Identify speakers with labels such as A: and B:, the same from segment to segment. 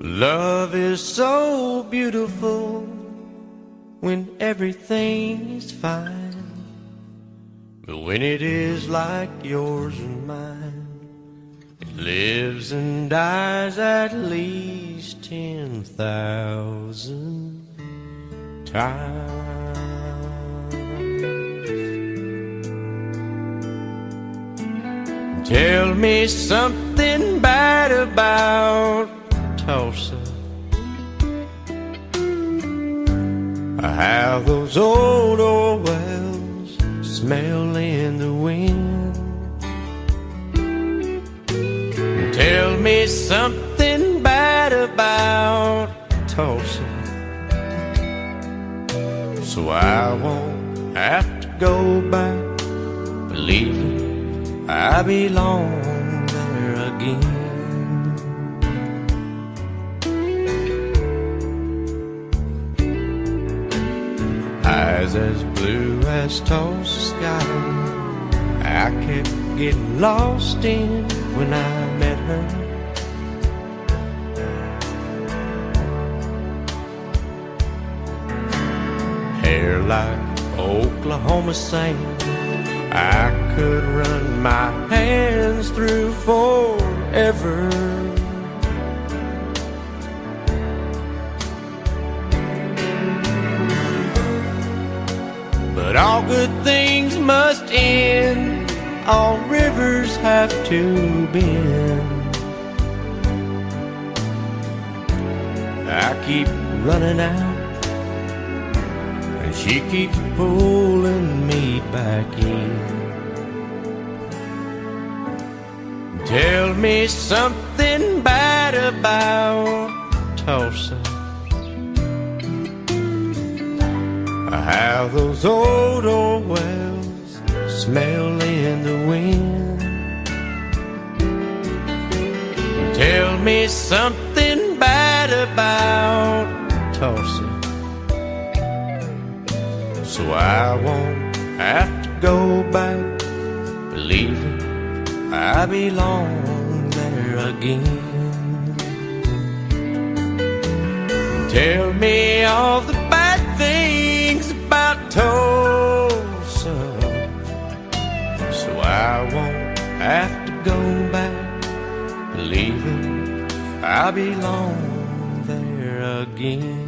A: Love is so beautiful when everything is fine, but when it is like yours and mine, it lives and dies at least 10,000 times. Tell me something bad about Tulsa, how those old wells smell in the wind. Tell me something bad about Tulsa, so I won't have to go back believing I belong there again. Eyes as blue as Tulsa sky, I kept getting lost in when I met her. Hair like Oklahoma sand, I could run my hands through forever. But all good things must end, all rivers have to bend. I keep running out, and she keeps pulling me back in. Tell me something bad about Tulsa, how those old wells smell in the wind. Tell me something bad about Tulsa, so I won't have to go back believing I belong there again. Tell me all the bad things about Tulsa, so I won't have to go back believing I belong there again.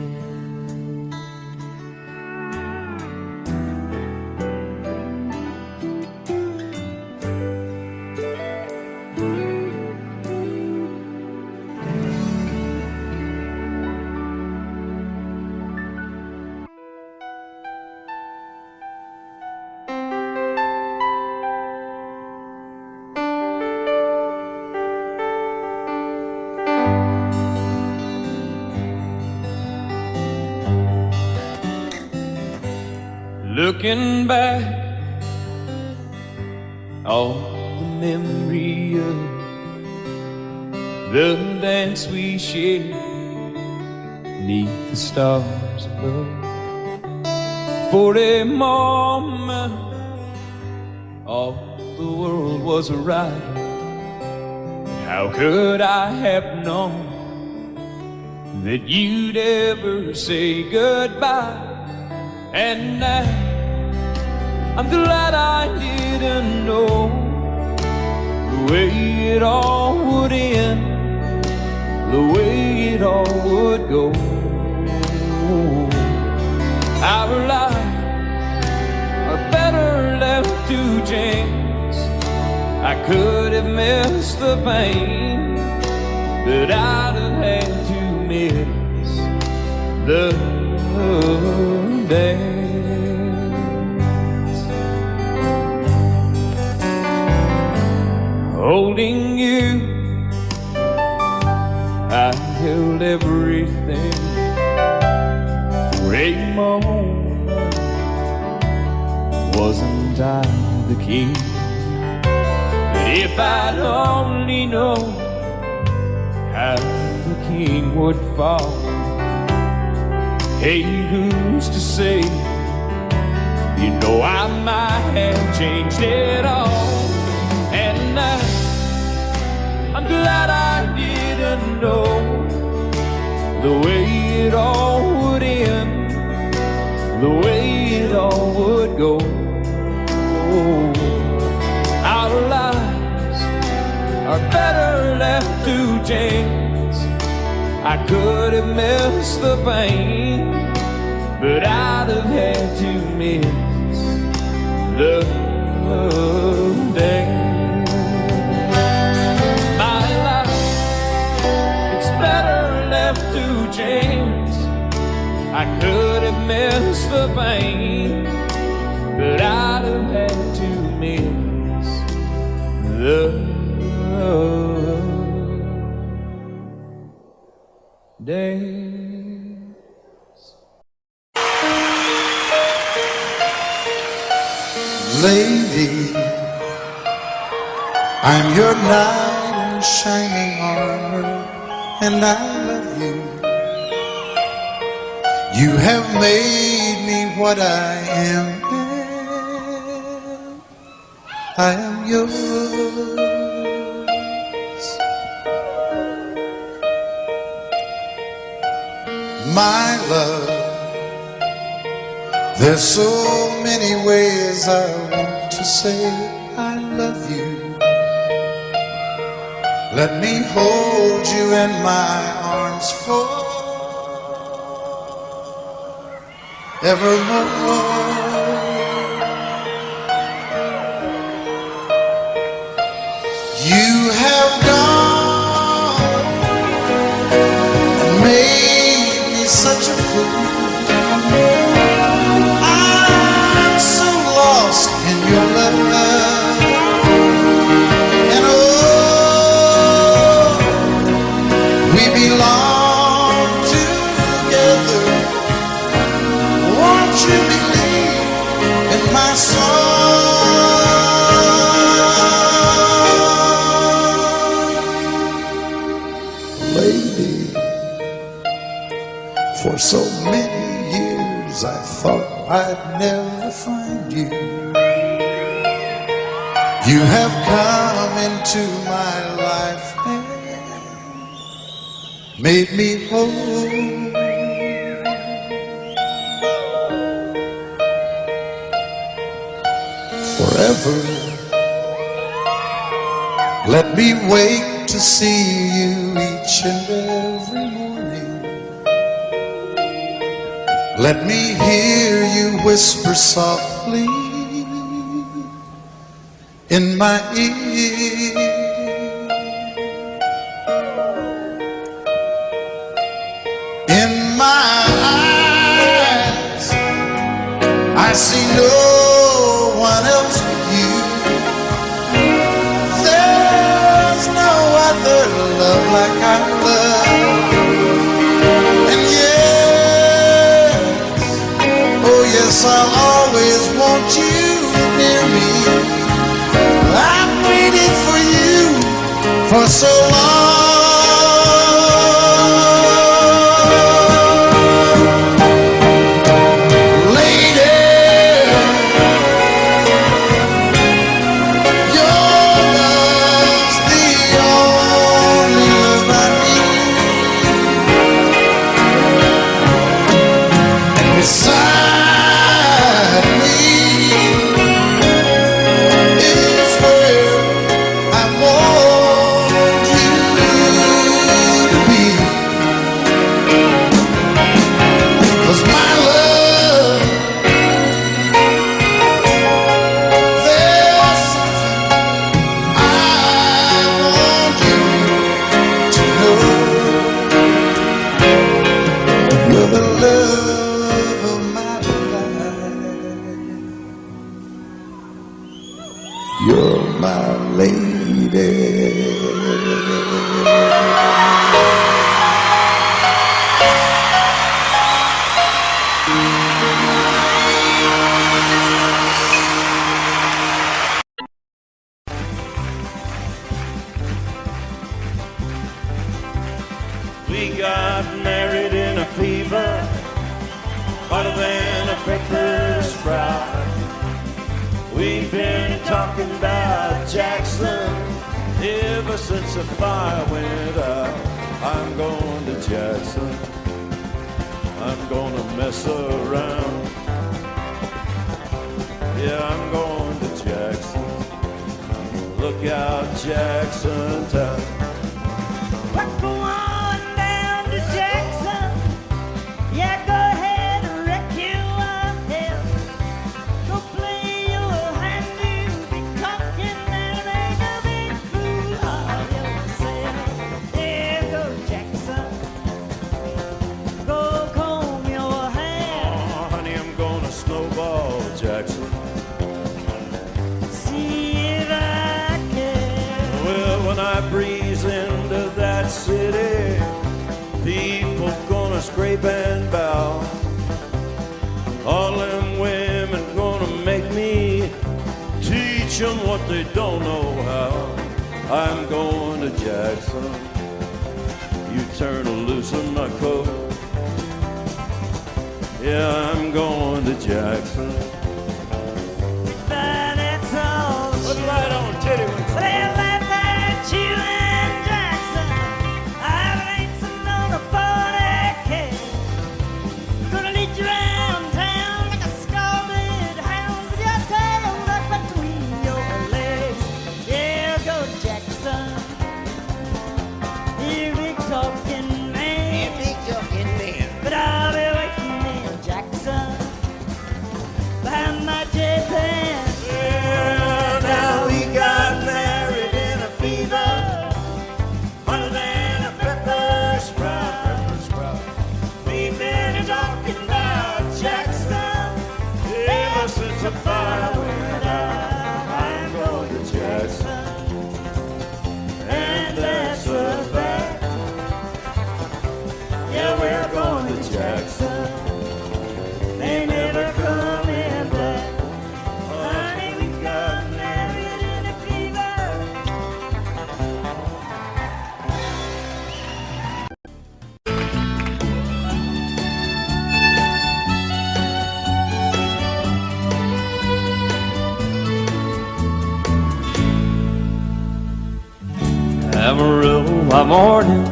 B: Looking back on the memory of the dance we shared neath the stars above. For a moment all the world was right. How could I have known that you'd ever say goodbye? And now I'm glad I didn't know the way it all would end, the way it all would go. Our lives are better left to chance. I could have missed the pain, but I'd have had to miss the dance. Holding you, I held everything. For a moment, wasn't I the king? But if I'd only known how the king would fall, hey, who's to say? You know I might have changed it all. And I'm glad I didn't know the way it all would end, the way it all would go. Our lives are better left to chance. I could have missed the pain, but I'd have had to miss the day. My life, it's better left to chance. I could have missed the pain, but I'd have had to miss the days.
C: Lady, I'm your knight in shining armor, and I love you. You have made me what I am. I am yours. My love, there's so many ways I want to say I love you. Let me hold you in my arms forevermore. You have gone and made me such a fool. I'm so lost in your love, and oh, we belong together. Won't you believe in my song? Lady, for so many years I thought I'd never find you. You have come into my life and made me whole. Forever, let me wake to see you each and every morning. Let me hear you whisper softly in my ear. In my eyes, I see no one else but you. There's no other love like I love. And yes, oh yes, I'll always want you near me. I've waited for you for so long. You're my lady.
A: We got married in a fever, hotter than a pepper sprout. We've been talking about Jackson ever since the fire went out. I'm going to Jackson.
B: I'm gonna mess around. Yeah, I'm going to Jackson. Look out, Jackson Town.
D: Go on down to Jackson. Yeah, go ahead and wreck your hell. Go play your hand, you'll be cocking and make a big fool of yourself. Yeah, go Jackson. Go comb your hair.
B: Oh, honey, I'm gonna snowball Jackson.
D: See if I can.
B: Well, when I breeze into that city, people gonna scrape and bow. All them women gonna make me teach them what they don't know how. I'm going to Jackson. You turn loose in my coat. Yeah, I'm going to Jackson.
D: But it's all
B: Put the light on, titty wings.
D: well, laugh at you and Jackson. I'm racing on a 40K. Gonna lead you around town like a scalded hound with your tail tucked between your legs. Yeah, go Jackson. You big talking man. But I'll be waiting in Jackson behind my J-Pan.
B: Yeah, now we got married in a fever, hotter than a pepper sprout. We've been talking about Jackson ever since the fire went out. I'm going to Jackson, and that's a fact. Yeah, we're going to Jackson. They never coming back. Honey, we got married in a fever. Amarillo by morning,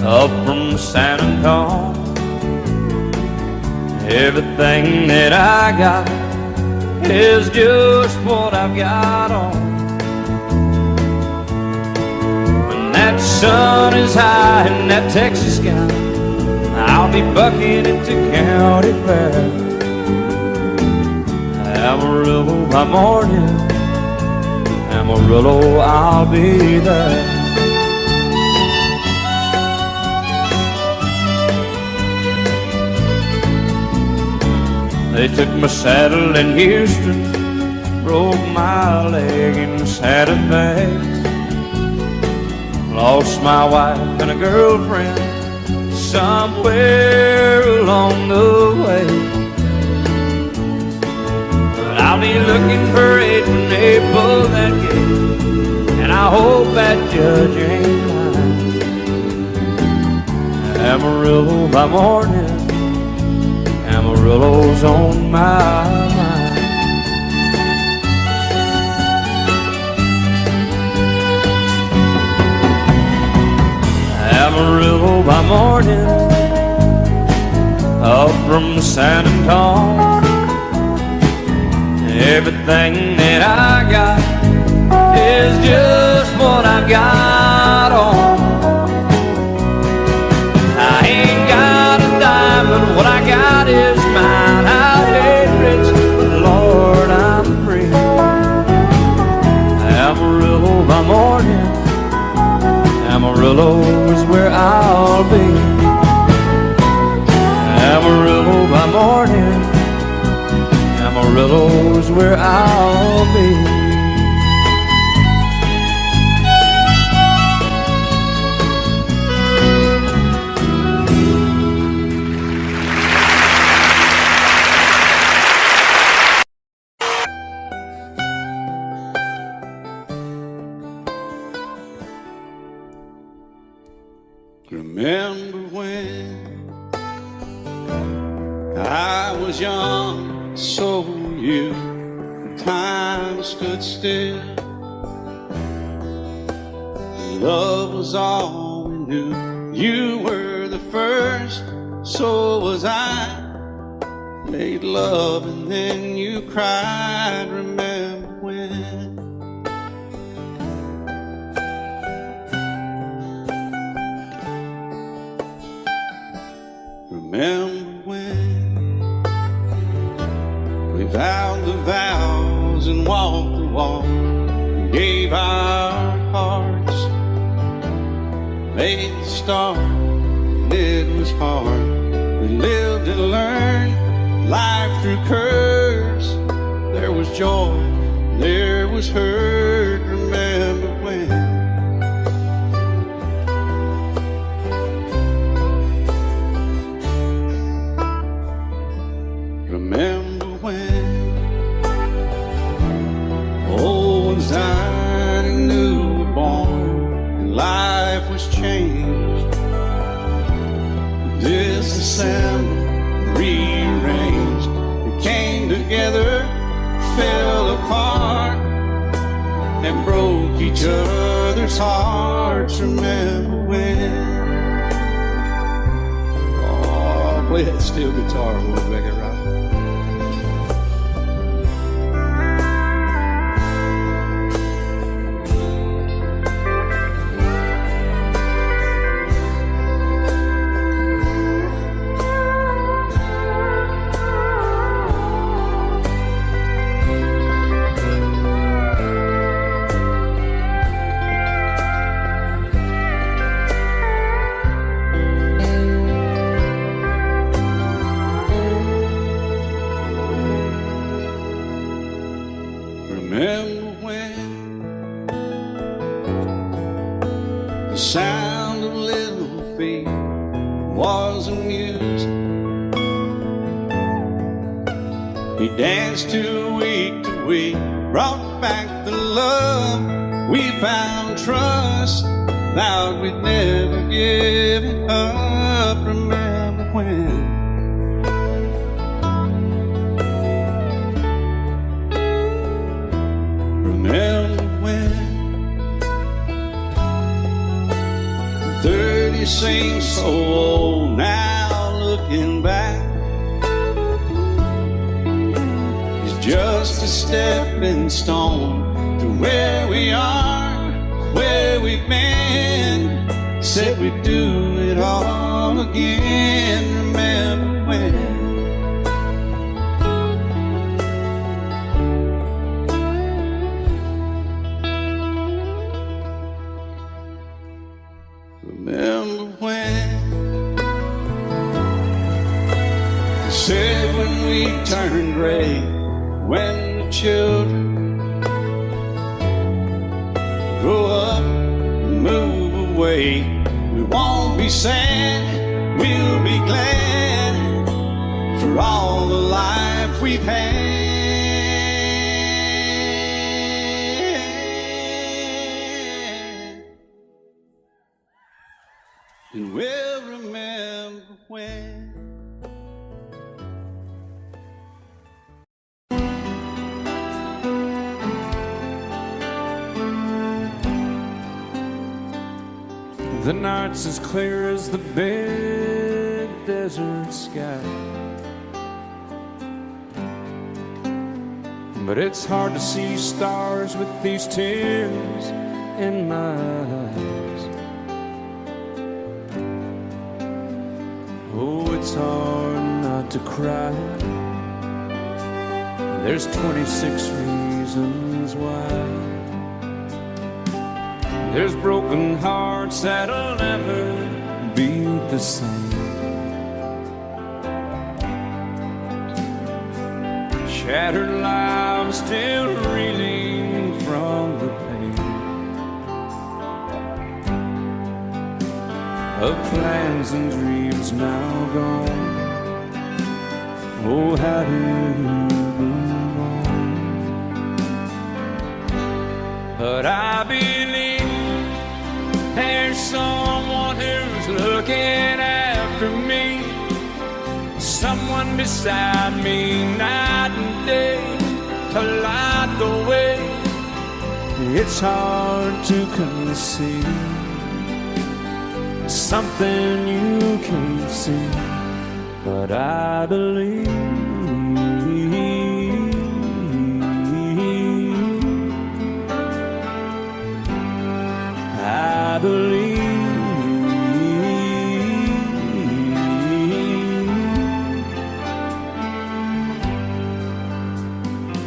B: up from San Antonio. Everything that I got is just what I've got on. When that sun is high in that Texas sky, I'll be bucking into county fair. Amarillo by morning, Amarillo, I'll be there. They took my saddle in Houston, broke my leg in Santa Fe. Lost my wife and a girlfriend somewhere along the way. But I'll be looking for it when they pull that gate, and I hope that judge ain't lying. Amarillo by morning, Amarillo's on my mind. Amarillo by morning, up from San Antonio. Everything that I got is just what I've got on. I ain't got a dime, but what I got is mine. I ain't rich, but Lord, I'm free. Amarillo by morning, Amarillo is where I'll be. Amarillo by morning, Amarillo is where I'll be.
C: Remember when I was young, so were you. Time stood still. Love was all we knew. You were the first
E: so was I. Made love and then you cried. Remember when? Remember when we vowed the vows and walked the walk, and gave our hearts, made the start. It was hard. We lived and learned life through curves. There was joy, there was hurt. Remember when? Remember when old ones died and new were born, and life was changed, disassembled, rearranged. We came together, fell apart, and broke each other's hearts. Remember when? Oh, play that steel guitar a little bit, right? Remember when the sound of little feet was amusing? He danced to week, brought back the love. We found trust, vowed we'd never give it up. Remember when? Remember when 30 seems so old now, looking back. It's just a stepping stone to where we are, where we've been. Said we'd do it all again. Remember when? Remember when they said when we turned gray, when the children grow up and move away, we won't be sad, we'll be glad for all the life we've had. And we'll remember when.
B: The night's as clear as the big desert sky, but it's hard to see stars with these tears in my eyes. Oh, it's hard not to cry. There's 26 reasons why. There's broken hearts that'll never beat the same. Shattered lives still reeling from the pain of plans and dreams now gone. Oh, how do you move on? But I believe there's someone who's looking after me, someone beside me night and day to light the way. It's hard to conceive something you can't see. but I believe. I believe.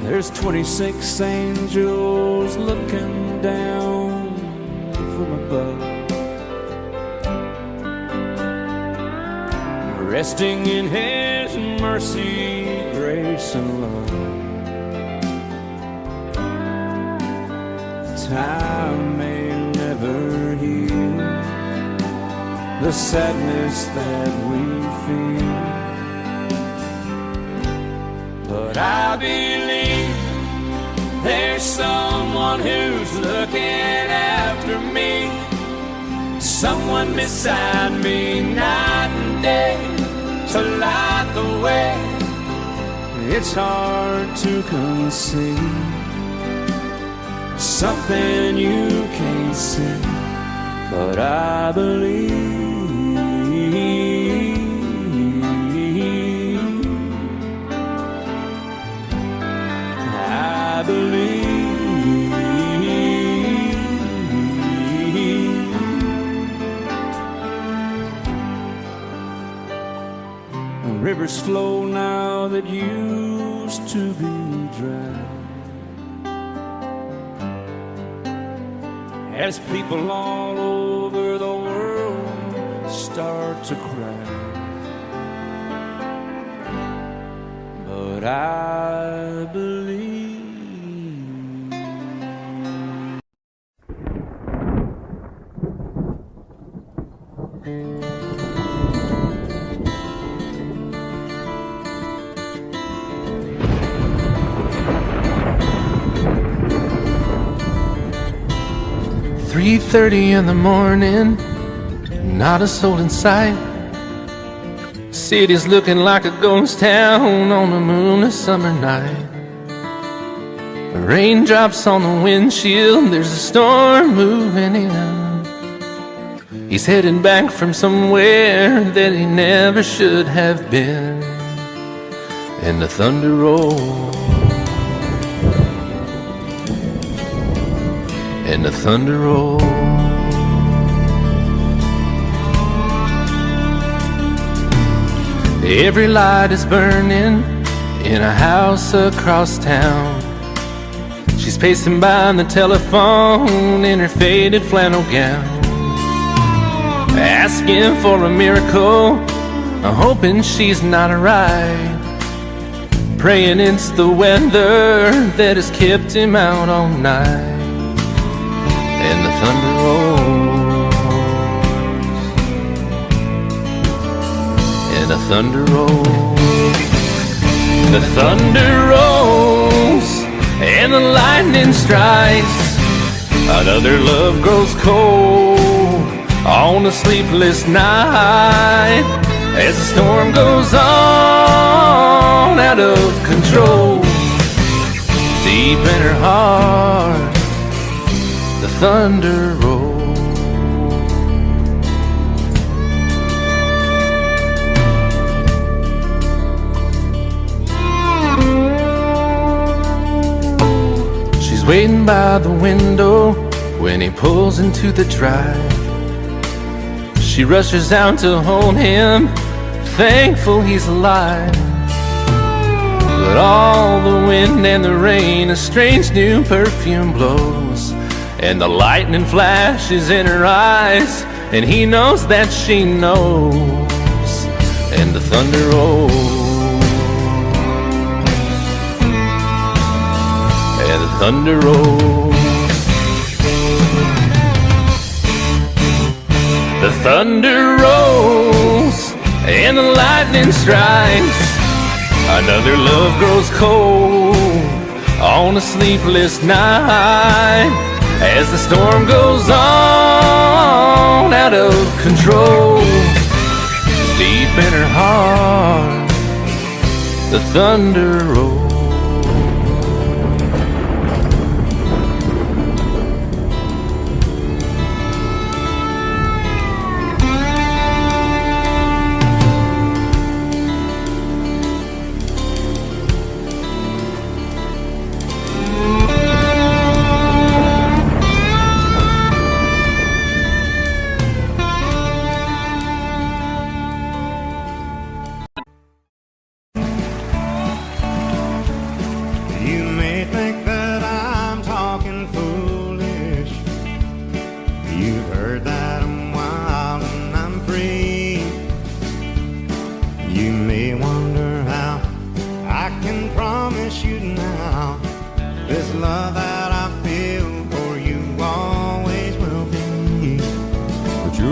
B: There's 26 angels looking down from above, resting in His mercy, grace, and love. Time may never heal the sadness that we feel, but I believe there's someone who's looking after me, someone beside me night and day to light the way. It's hard to conceive something you can't see, but I believe. I believe. Rivers flow now that used to be dry, as people all over the world start to cry, but I believe.
A: 3:30 in the morning, not a soul in sight. City's looking like a ghost town on a moonless summer night. Raindrops on the windshield, there's a storm moving in. He's heading back from somewhere that he never should have been. And the thunder rolls, and the thunder rolls. Every light is burning in a house across town. She's pacing by the telephone in her faded flannel gown, asking for a miracle, hoping she's not alright, praying it's the weather that has kept him out all night. And the thunder rolls, and the thunder rolls. The thunder rolls, and the lightning strikes. Another love grows cold on a sleepless night, as the storm goes on out of control. Deep in her heart, the thunder rolls. She's waiting by the window when he pulls into the drive. She rushes out to hold him, thankful he's alive. But all the wind and the rain, a strange new perfume blows, and the lightning flashes in her eyes, and he knows that she knows. And the thunder rolls, and the thunder rolls. The thunder rolls, and the lightning strikes. Another love grows cold on a sleepless night, as the storm goes on out of control. Deep in her heart, the thunder rolls.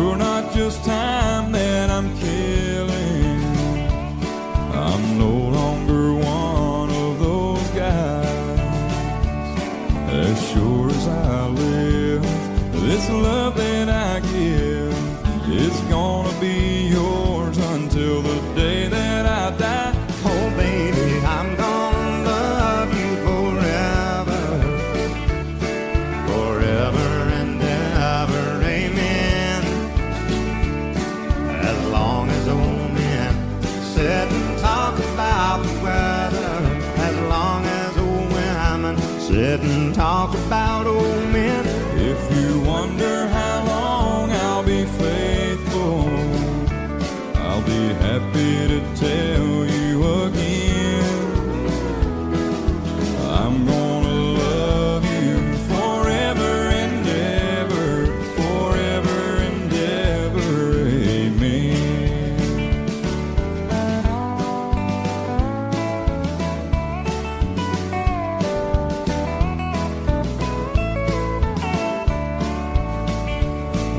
F: sure not just time that I'm killing. I'm no longer one of those guys. As sure as I live, this love that I give is gonna be yours until the day that I die.
G: Oh baby, I'm gonna love you forever, forever and ever, amen. As long as old men sit and talk about the weather, as long as old women sit and talk about old men.
F: If you wonder how long I'll be faithful, I'll be happy to tell you again. I'm gonna love you forever and ever, forever and ever, amen.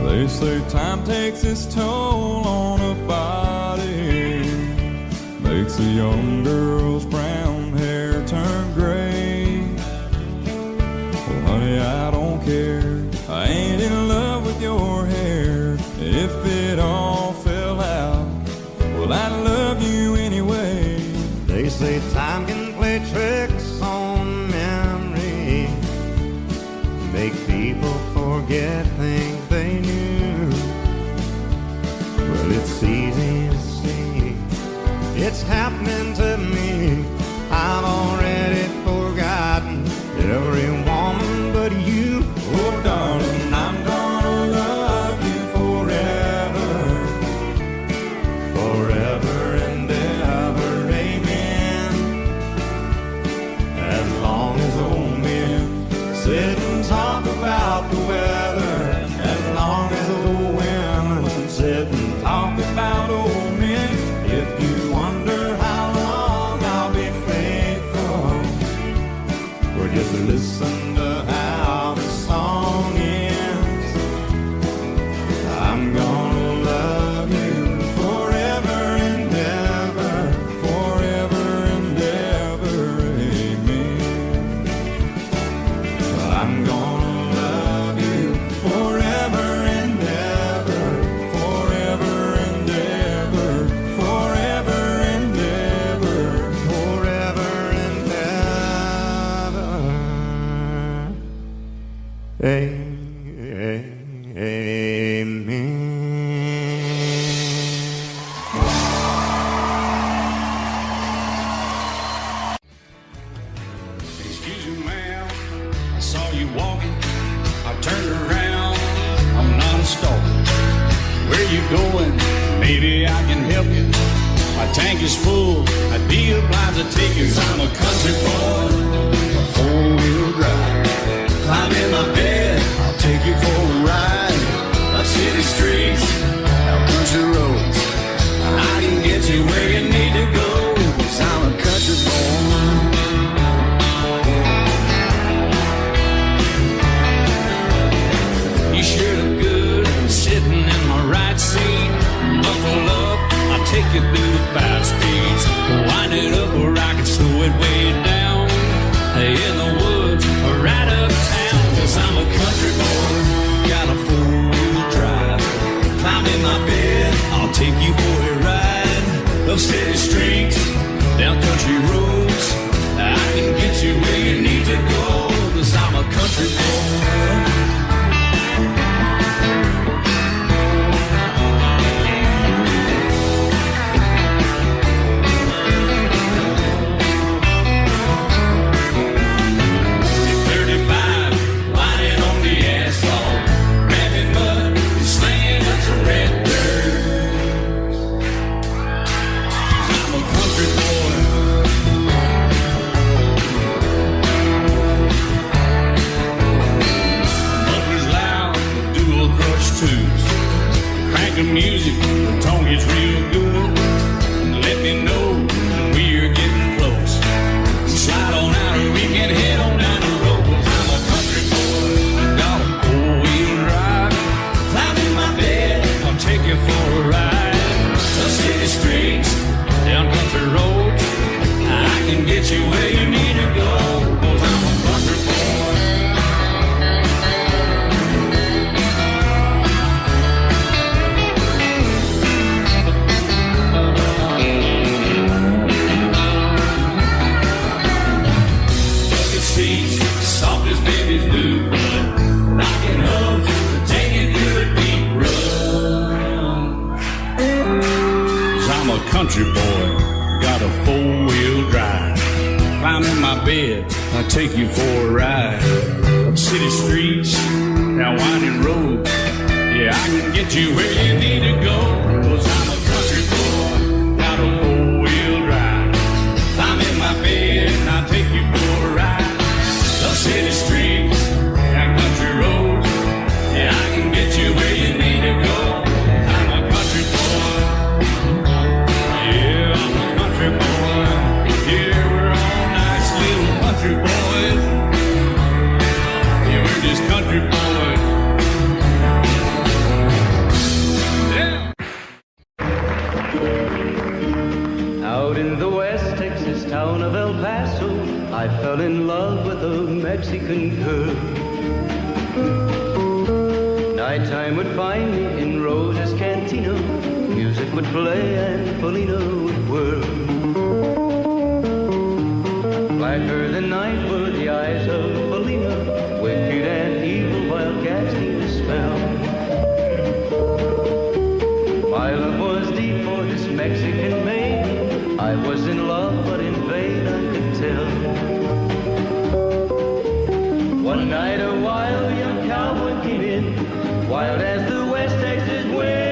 F: They say time takes its toll on a body, makes a young girl's brown hair turn gray. Well, honey, I don't care. I ain't in love with your hair. If it all fell out, well, I love you anyway.
G: They say time can play tricks on memory, make people forget things they knew. Well, it's easy to see, it's happening to me. I've already forgotten every woman but you. Oh, darling, I'm gonna love you forever, forever and ever, amen. As long as old men sit and talk about the weather, as long as old women sit and talk about old men. If you wonder how long I'll be faithful, or just listen to how the song ends, I'm gonna love you forever and ever, forever and ever, amen. I'm gonna love you forever and ever, forever and ever, forever and ever, forever and ever. Amen.
E: Excuse me, ma'am, I saw you walking. I turned around, I'm not a stalker. Where you going? Maybe I can help you. My tank is full, I'd be obliged to take you. 'Cause I'm a country boy, a four-wheel drive. Climb in my bed, I'll take you for a ride. Up city streets, down country roads. I can get you where you need to go. 'Cause I'm a country boy. You sure look good sitting in my right seat. Buckle up, I'll take you through the 5 speeds. Wind it up or I can slow it way down. In the woods or right uptown. 'Cause I'm a country boy, got a 4-wheel drive. Climb in my bed, I'll take you for a ride. Up city streets, down country roads. I can get you where you need to go. 'Cause I'm a country boy. The music, the tone gets real good. Let me know when we're getting close. Slide on out and we can head on down the road. 'Cause I'm a country boy, got a 4-wheel drive. Climb in my bed, get you where you need to go, 'cause I'm a country boy. Bucket seats, soft as babies do, rocking up to take you through a deep run. 'Cause I'm a country boy, got a four-wheel drive. Climb in my bed, I'll take you for a ride. Up city streets, down winding roads. Yeah, I can get you where you need to go, 'cause I'm a country boy, got a four-wheel drive. Climb in my bed, and I'll take you for a ride. Up city streets, down country roads. Yeah, I can get you where you need to go. I'm a country boy. Yeah, I'm a country boy. Yeah, we're all nice little country boys. Yeah, we're just country boys. Yeah.
H: Out in the West Texas town of El Paso, I fell in love with a Mexican girl. Nighttime would find me in Rose's Cantina. Music would play and Felina would whirl. Blacker than night were the eyes of Felina, wicked and evil while casting a spell. My love was deep for this Mexican maiden. I was in love, but in vain I could tell. One night a wild young cowboy came in, wild as the West Texas wind.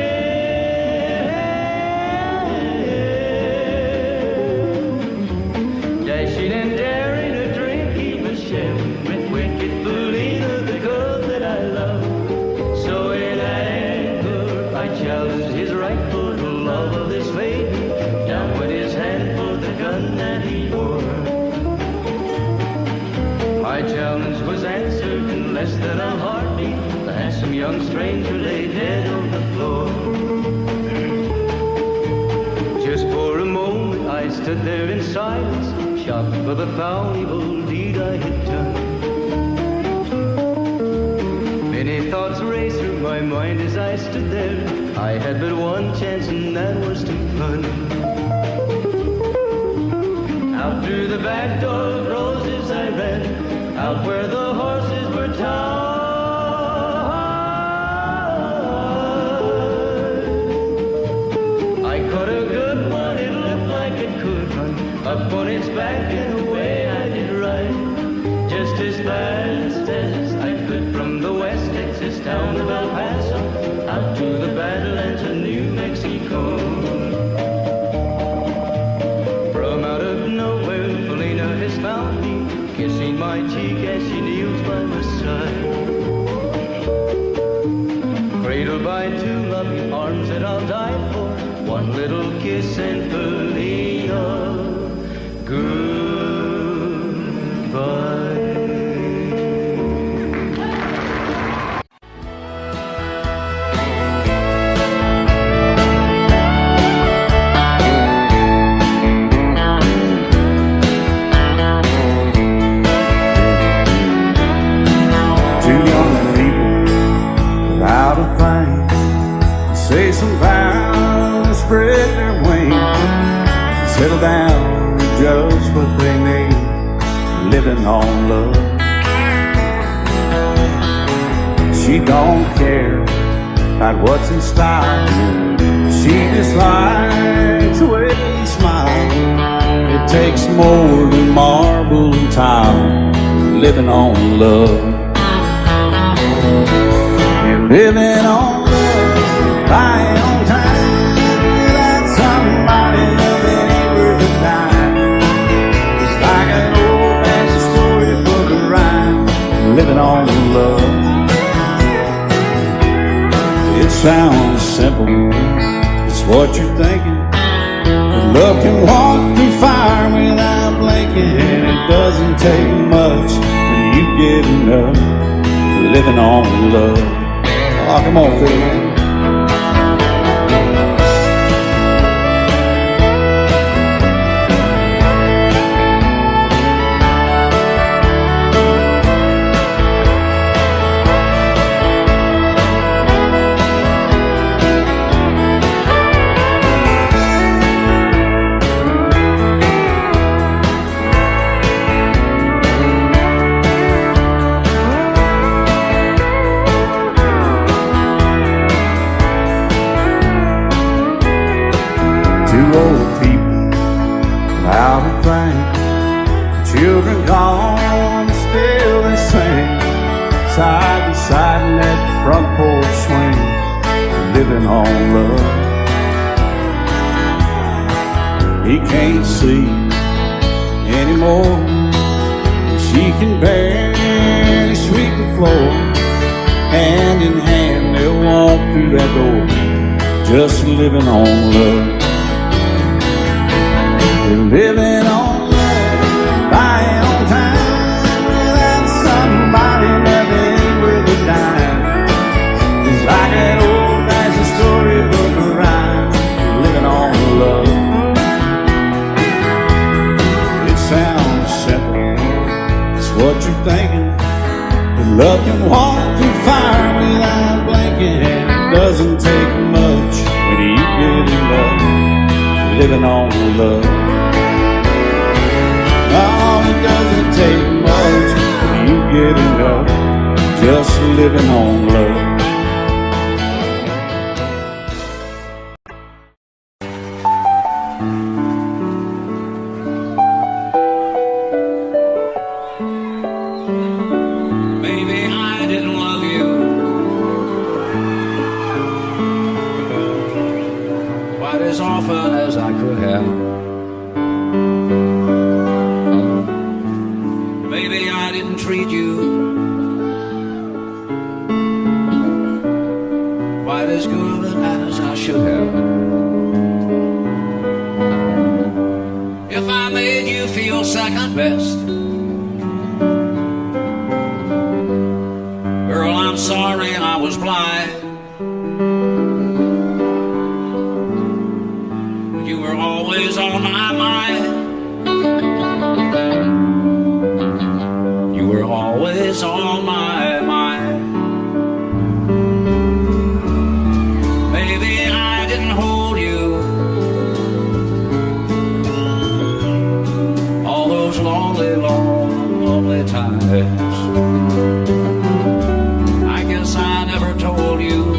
H: Dashing and daring, a drink he was sharing with wicked Felina, the girl that I love. So in anger I challenged his right for the love of this maiden. Down went his hand for the gun that he wore. My challenge was answered in less than a heartbeat. The handsome young stranger laid dead on the floor. Just for a moment I stood there in silence, shocked for the foul evil deed I had done. Many thoughts raced through my mind as I stood there. I had but one chance and that was to run. Out through the back door of Roses I ran, out where the horses were tied. I caught a good one, it looked like it could run, up on its back and away I did ride. Just as fast as I could from the West Texas town of El Paso, out to the Badlands of New Mexico. From out of nowhere, Felina has found me, kissing my cheek as she kneels by my side. Cradled by two loving arms that I'll die for, one little kiss and Felina, goodbye.
E: Two young people without a thing, say some vows, spread their wings, settle down to just what they need, living on love. She don't care about what's in style, she just likes the way you smile. It takes more than marble and tile, living on love. You're living on love, buying on time, without somebody loving ain't worth a dime. It's like an old-fashioned storybook of rhyme, living on love. It sounds simple, it's what you're thinking. But love can walk through fire without blinking, and it doesn't take much for you getting up, living on love. Oh, come on, Phil, man. old people without a thing. Children gone, still they sing side by side in that front porch swing, living on love. He can't see anymore. She can barely sweep the floor. Hand in hand they'll walk through that door, just living on love. They're living on love, buying on time without somebody that ain't worth a dime. It's like that old-fashioned storybook rhyme, living on love. It sounds simple, it's what you're thinking. But love can walk through fire without blinking. It doesn't take much when you get in love, living on love. Oh, it doesn't take much when you get in love, just living on love.
I: Maybe I didn't love you quite as often as I could have. Maybe I didn't treat you quite as good as I should have. If I made you feel second best, girl, I'm sorry I was blind. You were always on my mind. You were always on my mind. Maybe I didn't hold you all those lonely, lonely times. I guess I never told you,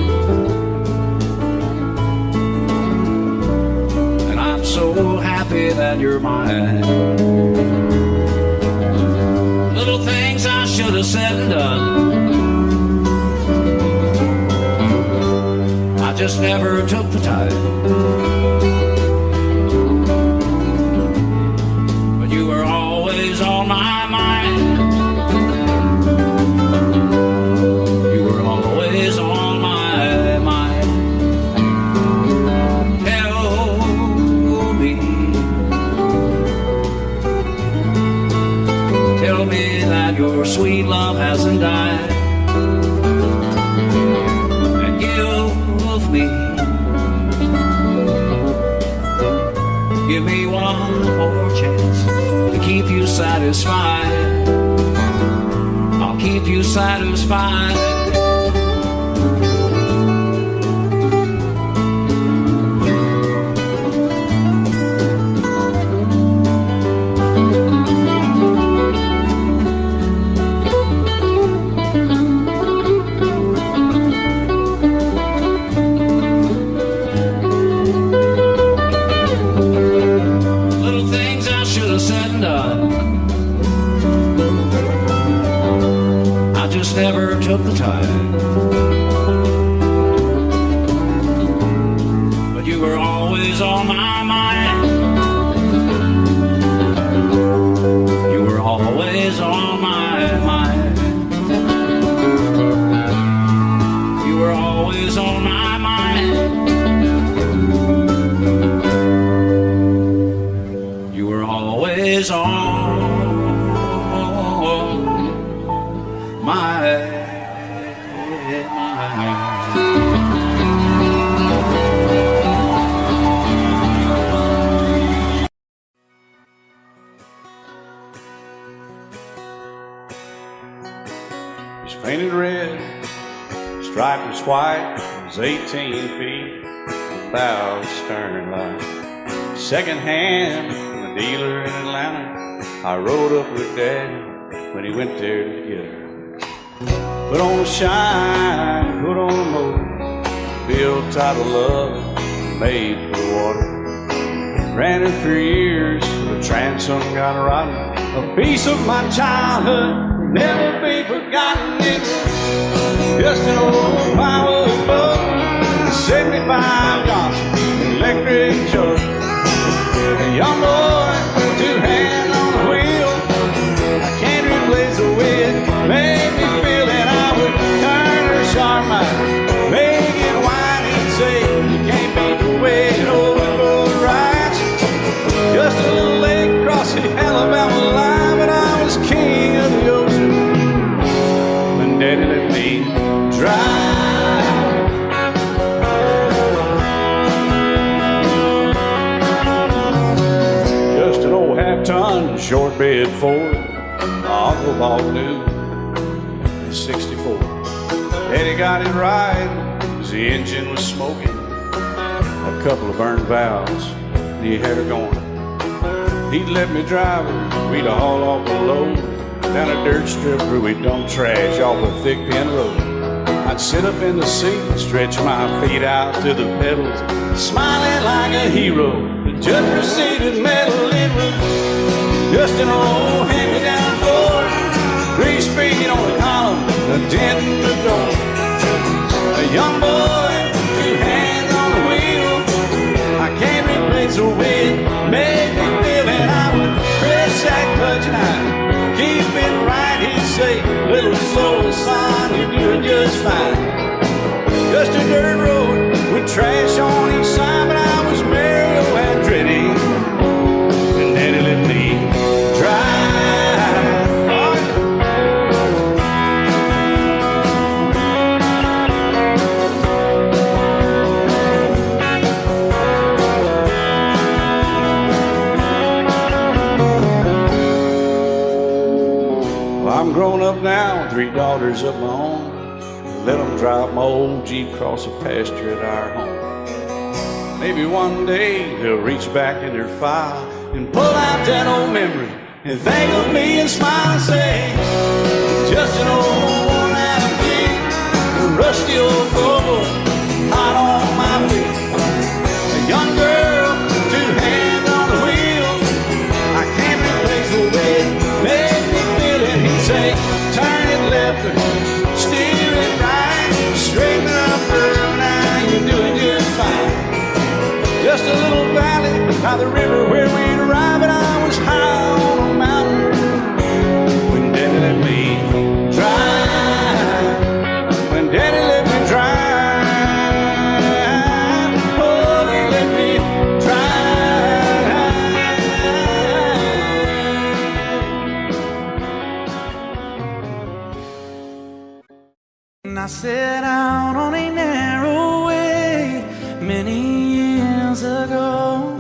I: and I'm so happy that you're mine. Little things I should have said and done, I just never took the time. But you were always on my mind. You were always on my mind. Tell me that your sweet love hasn't died, and give me one more chance to keep you satisfied. I'll keep you satisfied. Never took the time, but you were always on my mind. You were always on my mind. You were always on my mind. You were always on
E: painted red, stripe was white, it was 18 feet, about stern line. Second hand from a dealer in Atlanta, I rode up with Daddy when he went there to get her. Put on a shine, put on a motor, built out of love, made for the water. ran her for years. The transom got rotten. A piece of my childhood will never be forgotten. It's just an old power boat, 75 Johnson electric choke. A young boy, two hands on the wheel. I can't replace the way it made me feel that I would turn her sharp mind, make it wide and say you can't beat the way it overboard rides. Just a little lake across the Alabama line, but I was king of the ocean when Daddy let me drive. Just an old half-ton short bed Ford my uncle bought new in '64. Daddy got it right as the engine was smoking, a couple of burned valves, and he had her going. He'd let me drive her, we'd haul off a load down a dirt strip where we'd dump trash off a thick pin road. I'd sit up in the seat and stretch my feet out to the pedals, smiling like a hero. The judge proceeded metal. It was just an old hand-me-down Ford, 3-speed on the column, a dent in the door. A young boy, two hands on the wheel. I can't replace the way it made me feel, and I would press that clutch and I'd keep it right. He'd say, little slower, son, you're doing just fine. Just a dirt road with trash on each side, but I was Mario Andretti, and Daddy let me drive. I'm grown up now, 3 daughters of my own. Let them drive my old Jeep across the pasture at our home. Maybe one day they'll reach back in their file and pull out that old memory and think of me and smile and say, just an old worn-out Jeep, a rusty old Volvo, hot on my feet. A young girl, 2 hands on the wheel. I can't replace the way it made me feel it. He'd say, turn it left or steer it right, straighten up girl, now you're doing just fine. Just a little valley by the river where we'd arrive, and I was high on a mountain when Daddy let me drive. When Daddy let me drive, oh, he let me
J: I set out on a narrow way many years ago,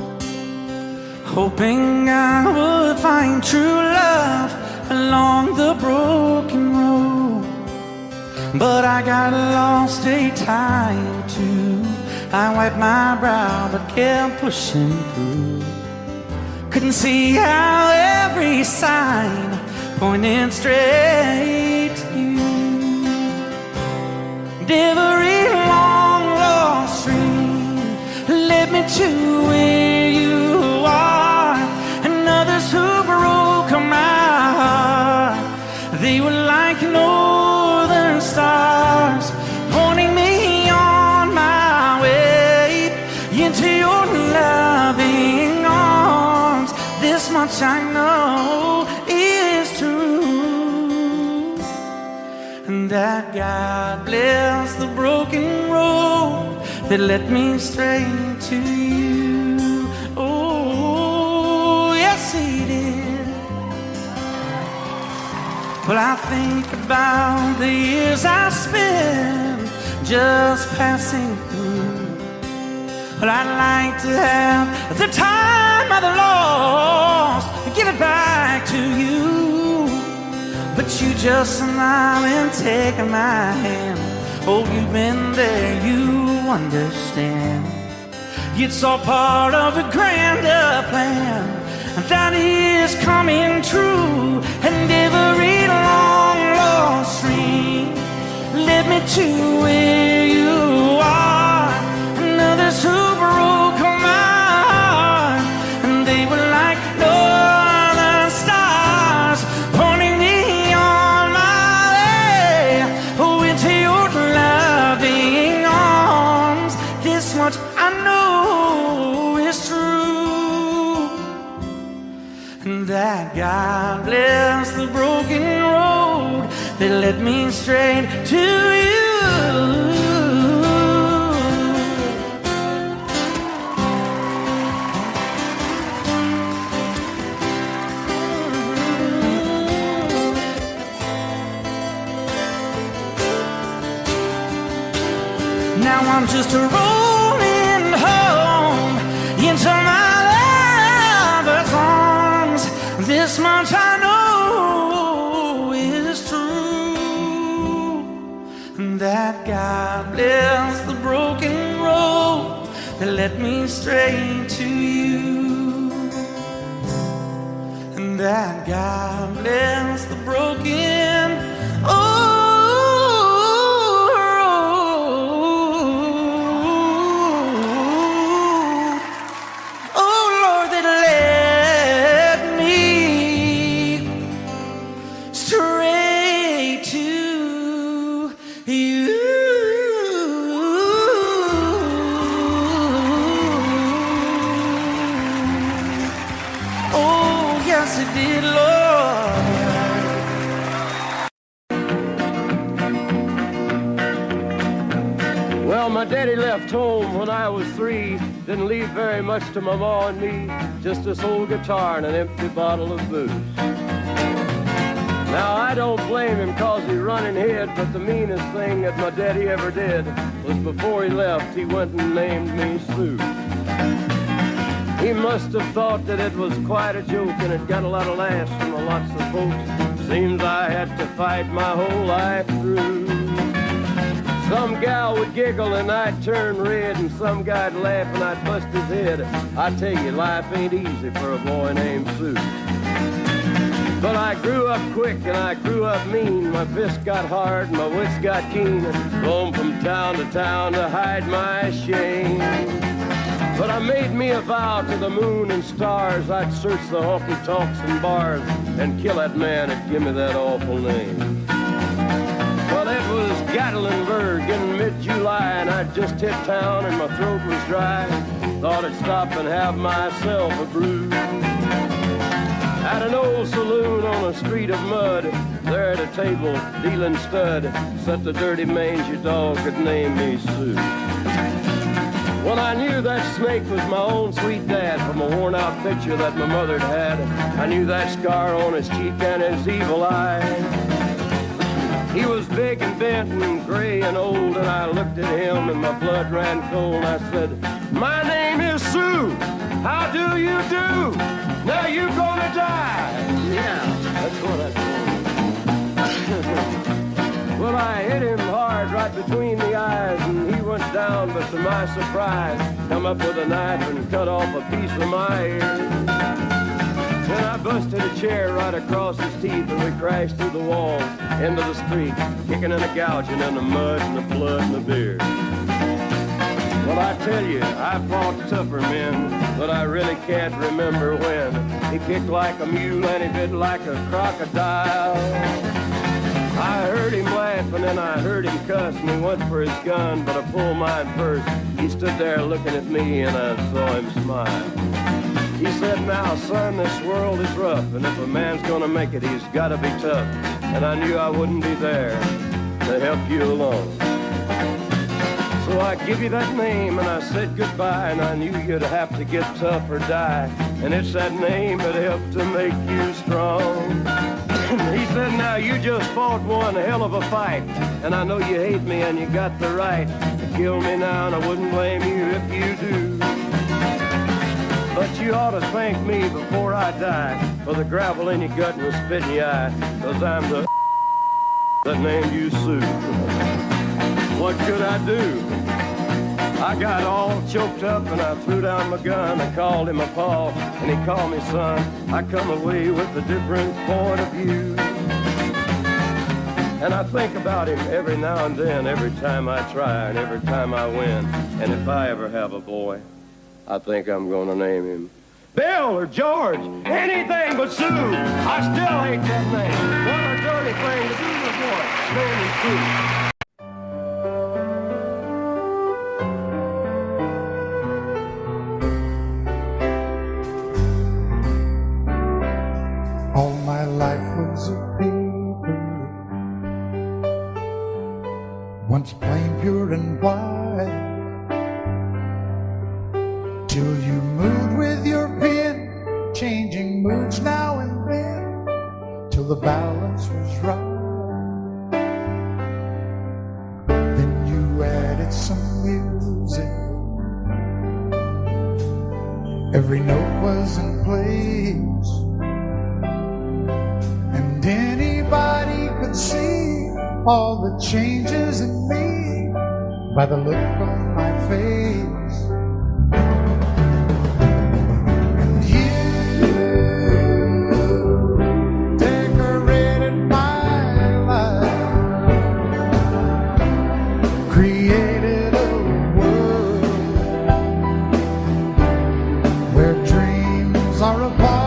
J: hoping I would find true love along the broken road. But I got lost a time or two. I wiped my brow but kept pushing through. Couldn't see how every sign pointed straight to you. Every long lost stream led me to where you are, and others who broke my heart, they were like northern stars, pointing me on my way into your loving arms. This much I know is true, and that God bless the broken road that led me straight to you. Oh, yes, He did. Well, I think about the years I spent just passing through. Well, I'd like to have the time I've lost and give it back to you. But you just smile and take my hand. Oh, you've been there, you understand. It's all part of a grander plan that is coming true. And every long lost stream led me to where you are, and others who broke my heart, much I know is true, and that God bless the broken road that led me straight to you. Now I'm just rolling home into my lover's arms. This much I know is true, that God bless the broken road that led me straight to you, and that God bless the broken road.
K: Well, my daddy left home when I was 3. Didn't leave very much to my ma and me. Just this old guitar and an empty bottle of booze. Now, I don't blame him 'cause he run and hid, but the meanest thing that my daddy ever did was before he left, he went and named me Sue. He must have thought that it was quite a joke, and it got a lot of laughs from lots of folks. Seems I had to fight my whole life through. Some gal would giggle and I'd turn red, and some guy'd laugh and I'd bust his head. I tell you, life ain't easy for a boy named Sue. But I grew up quick and I grew up mean. My fists got hard and my wits got keen. Roam from town to hide my shame. But I made me a vow to the moon and stars, I'd search the honky-tonks and bars and kill that man that give me that awful name. Well, it was Gatlinburg in mid-July, and I'd just hit town and my throat was dry. Thought I'd stop and have myself a brew. At an old saloon on a street of mud, there at a table, dealing stud, sat the dirty mangy dog that named me Sue. Well, I knew that snake was my own sweet dad from a worn-out picture that my mother'd had. I knew that scar on his cheek and his evil eye. He was big and bent and gray and old, and I looked at him and my blood ran cold. I said, "My name is Sue. How do you do? Now you gonna die." Yeah, that's what I told him. Well, I hit him hard right between the eyes, and he went down, but to my surprise, come up with a knife and cut off a piece of my ear. Then I busted a chair right across his teeth, and we crashed through the walls into the street, kicking and a gouging in the mud and the blood and the beer. Well, I tell you, I fought tougher men, but I really can't remember when. He kicked like a mule and he bit like a crocodile. I heard him laugh and then I heard him cuss, and he went for his gun, but I pulled mine first. He stood there looking at me and I saw him smile. He said, "Now, son, this world is rough, and if a man's gonna make it, he's gotta be tough." And I knew I wouldn't be there to help you along. So I give you that name and I said goodbye, and I knew you'd have to get tough or die. And it's that name that helped to make you strong. He said, "Now you just fought one hell of a fight, and I know you hate me and you got the right to kill me now, and I wouldn't blame you if you do. But you ought to thank me before I die for the gravel in your gut and the spit in your eye, 'cause I'm the that named you Sue." What could I do? I got all choked up and I threw down my gun. I called him a pa, and he called me son. I come away with a different point of view. And I think about him every now and then, every time I try and every time I win. And if I ever have a boy, I think I'm gonna name him Bill or George, anything but Sue. I still hate that name. What a dirty thing to do to a boy. Name him Sue.
C: till you moved with your pen, changing moods now and then, till the balance was right. Then you added some music, every note was in place, and anybody could see all the changes in me by the look on my face. And you decorated my life, created a world where dreams are apart.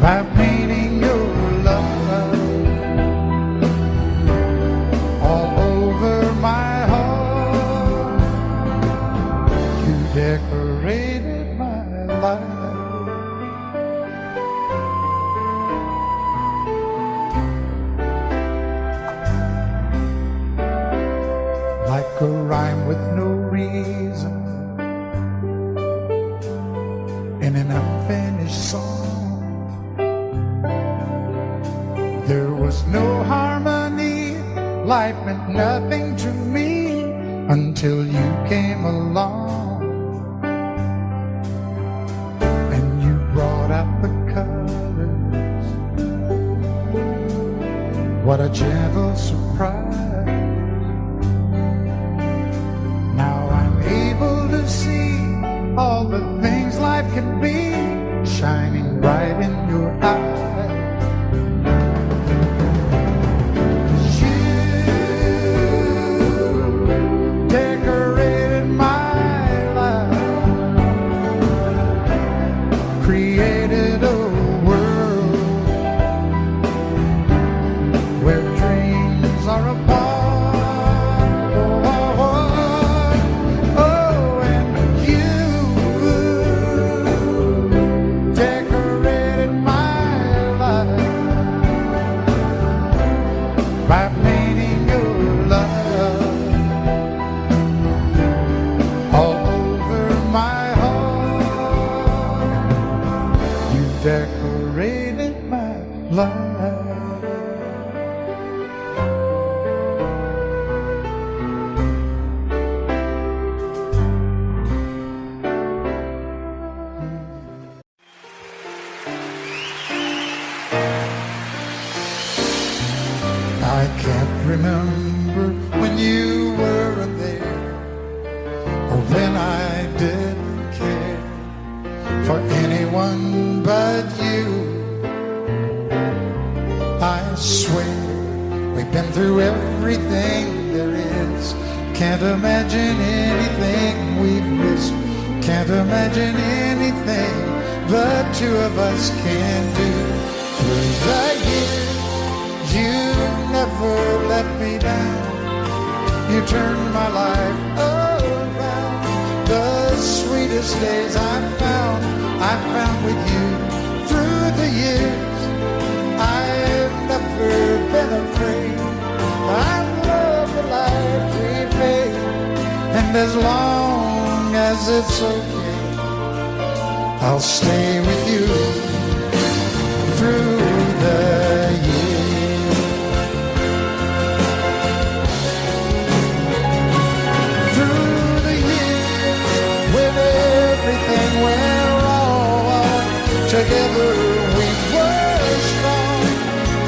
C: By painting your love all over my heart, you decorated my life. Like a rhyme with no reason in an unfinished song. There was no harmony, life meant nothing to me until you came along. And you brought out the colors, what a gentle surprise. Now I'm able to see all the things life can be, shining bright in your eyes. Created a world where dreams are apart. Oh, and you decorated my life by painting your love all over my heart. You decorated my life. I can't remember when you weren't there, or when I didn't care for anyone but you. I swear we've been through everything there is. Can't imagine anything we've missed. Can't imagine anything the two of us can do. Through the years, you never let me down. You turned my life around. The sweetest days I found with you. Through the years, I've never been afraid. I love the life we made, and as long as it's okay, I'll stay with you through the years. Through the years, when everything went wrong, together we were strong.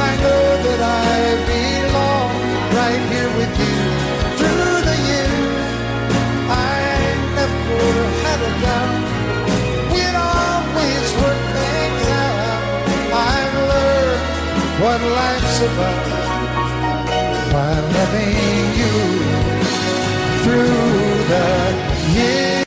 C: I know that I belong right here with you. Through the years, I never had a doubt. We'd always work things out. I've learned what life's about by loving you through the years.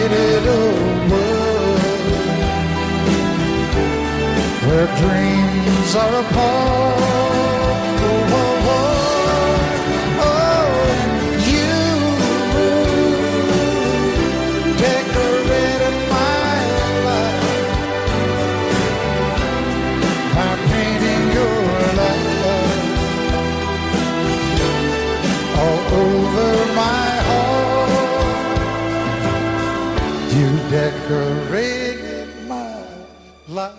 C: created a world where dreams are apart. Oh, oh, oh, oh, you decorated my life by painting your life all over my heart. You decorated my life.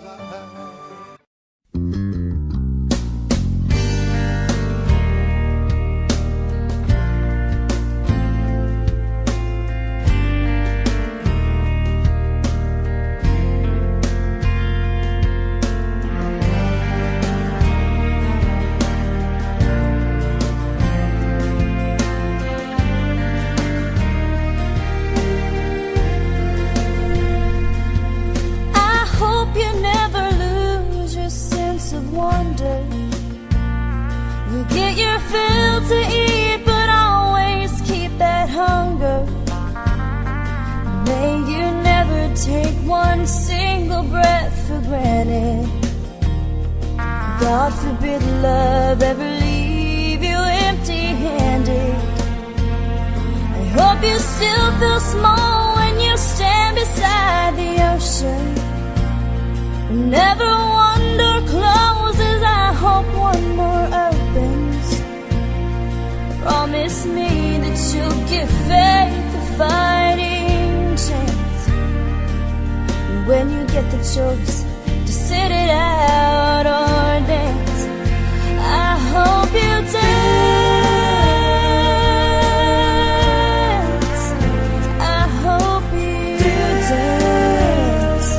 L: You get your fill to eat, but always keep that hunger. May you never take one single breath for granted. God forbid love ever leave you empty-handed. I hope you still feel small when you stand beside the ocean. Never one door closes, I hope one more opens. Promise me that you'll give faith a fighting chance. And when you get the choice to sit it out or dance, I hope you dance. I hope you dance.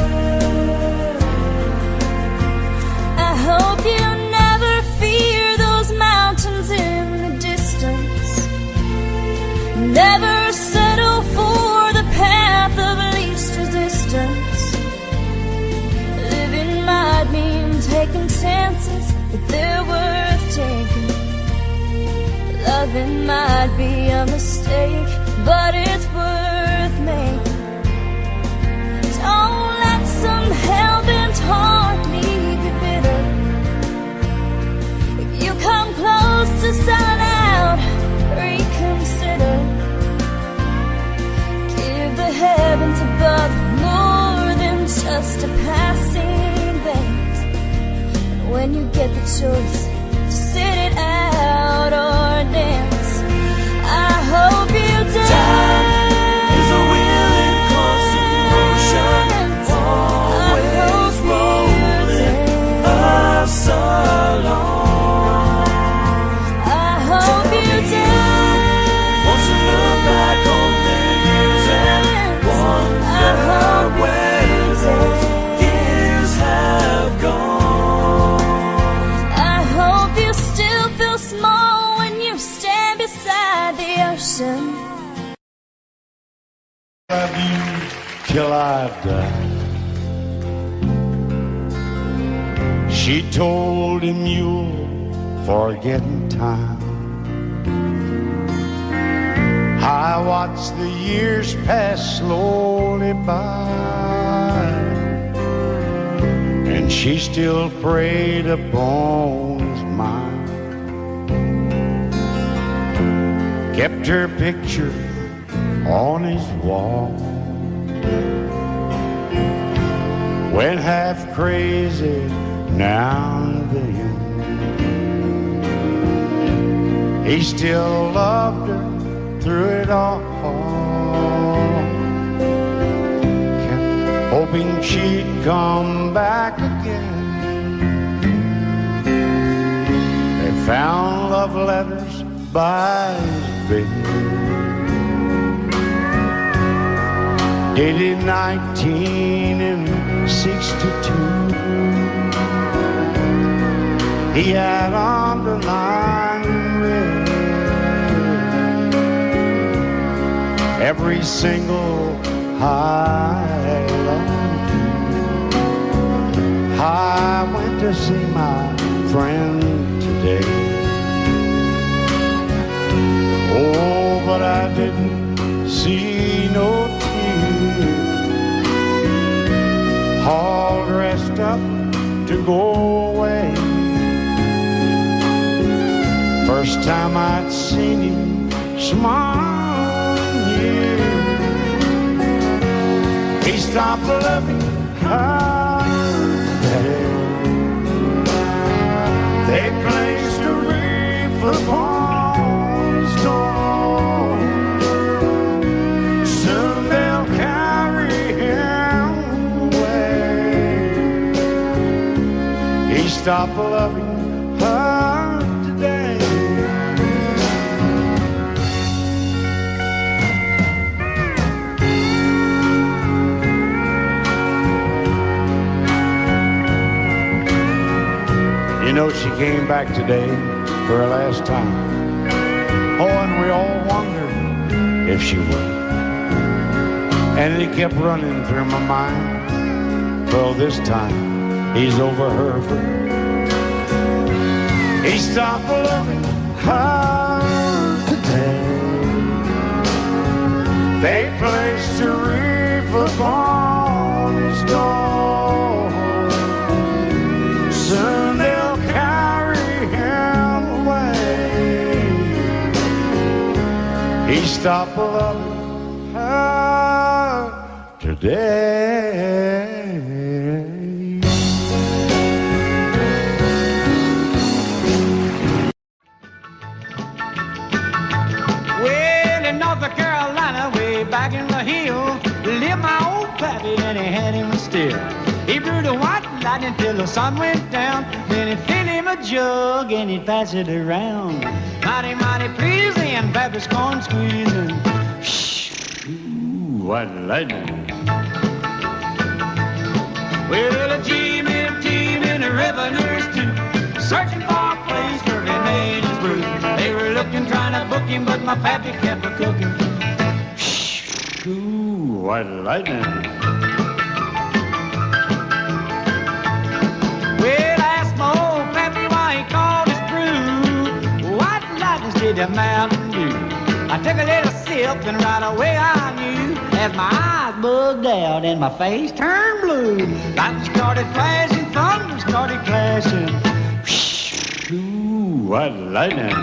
L: I hope you never fear those mountains in the distance. Never settle for the path of least resistance. Living might mean taking chances, but they're worth taking. Loving might be a mistake, but it's worth making. Don't let some hell-bent heart leave you bitter. If you come close to selling out, reconsider. Give the heavens above more than just a passing glance. And when you get the choice to sit it out or dance, I hope you dance.
B: Time is a willing constant motion, always rolling us along.
L: I hope you dance.
B: Once you look back on the years and wonder where those years have gone.
L: I hope you still feel small when you stand beside the ocean.
E: Love you till I die. She told him you'll forget in time. I watched the years pass slowly by, and she still preyed upon his mind. Kept her picture on his wall. Went half crazy now and then. He still loved her through it all. Kept hoping she'd come back again. They found love letters by his bed, dated 1962. He had underlined in red every single I love you. I went to see my friend today. Oh, but I didn't see no tears.
G: to go away. First time I'd seen him smile, yeah. He stopped loving her today. They placed a wreath upon his door. Soon they'll carry him away. He stopped loving her today. You know, she came back today for her last time. Oh, and we all wondered if she would. And it kept running through my mind. Well, this time he's over her for good. He stopped loving her today. They placed a wreath upon his door. Soon they'll carry him away. He stopped loving her today.
J: Well, in North Carolina, way back in the hill, lived my old pappy and he had him still. He brewed a white lightning till the sun went down. Then he'd fill him a jug and he'd pass it around. Mighty, mighty pleasing, pappy's corn squeezing. Ooh, white lightning. Well, a team and the revenues too, searching for a place where he made his brew. They were looking, trying to book him, but my pappy kept a cooking. Ooh, white lightning. Well, I asked my old pappy why he called his brew white lightning instead of Mountain Dew. I took a little sip and right away I knew, as my eyes bugged out and my face turned blue. Lightning started flashing, thunder started clashing. Ooh, white lightning.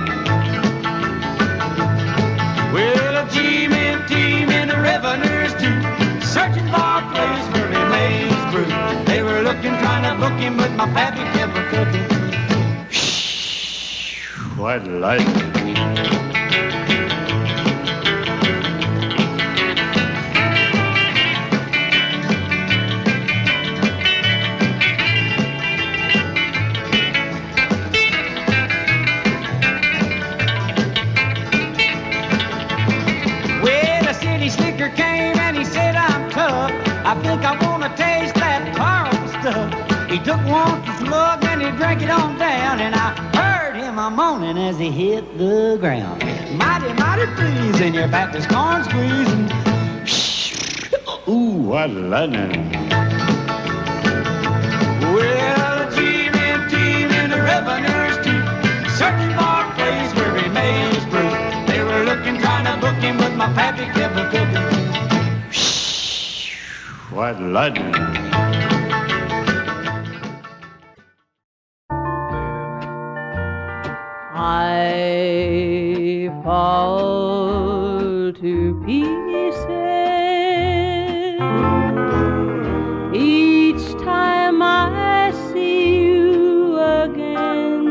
J: Well, a team and the revenues too, searching for a place where he made his brew. They were looking, trying to book him, but my pappy kept a cooking. White lightning. Slicker came and he said, I'm tough. I think I want to taste that powerful stuff. He took one slug and he drank it on down, and I heard him a moaning as he hit the ground. Mighty, mighty pleasing, your back is corn squeezing. Ooh, what lightning. Well, the team and the revenues too, searching for a place where he made his brew. They were looking, trying to book him, but my pappy kept a cooking. White lightning.
M: I fall to pieces each time I see you again.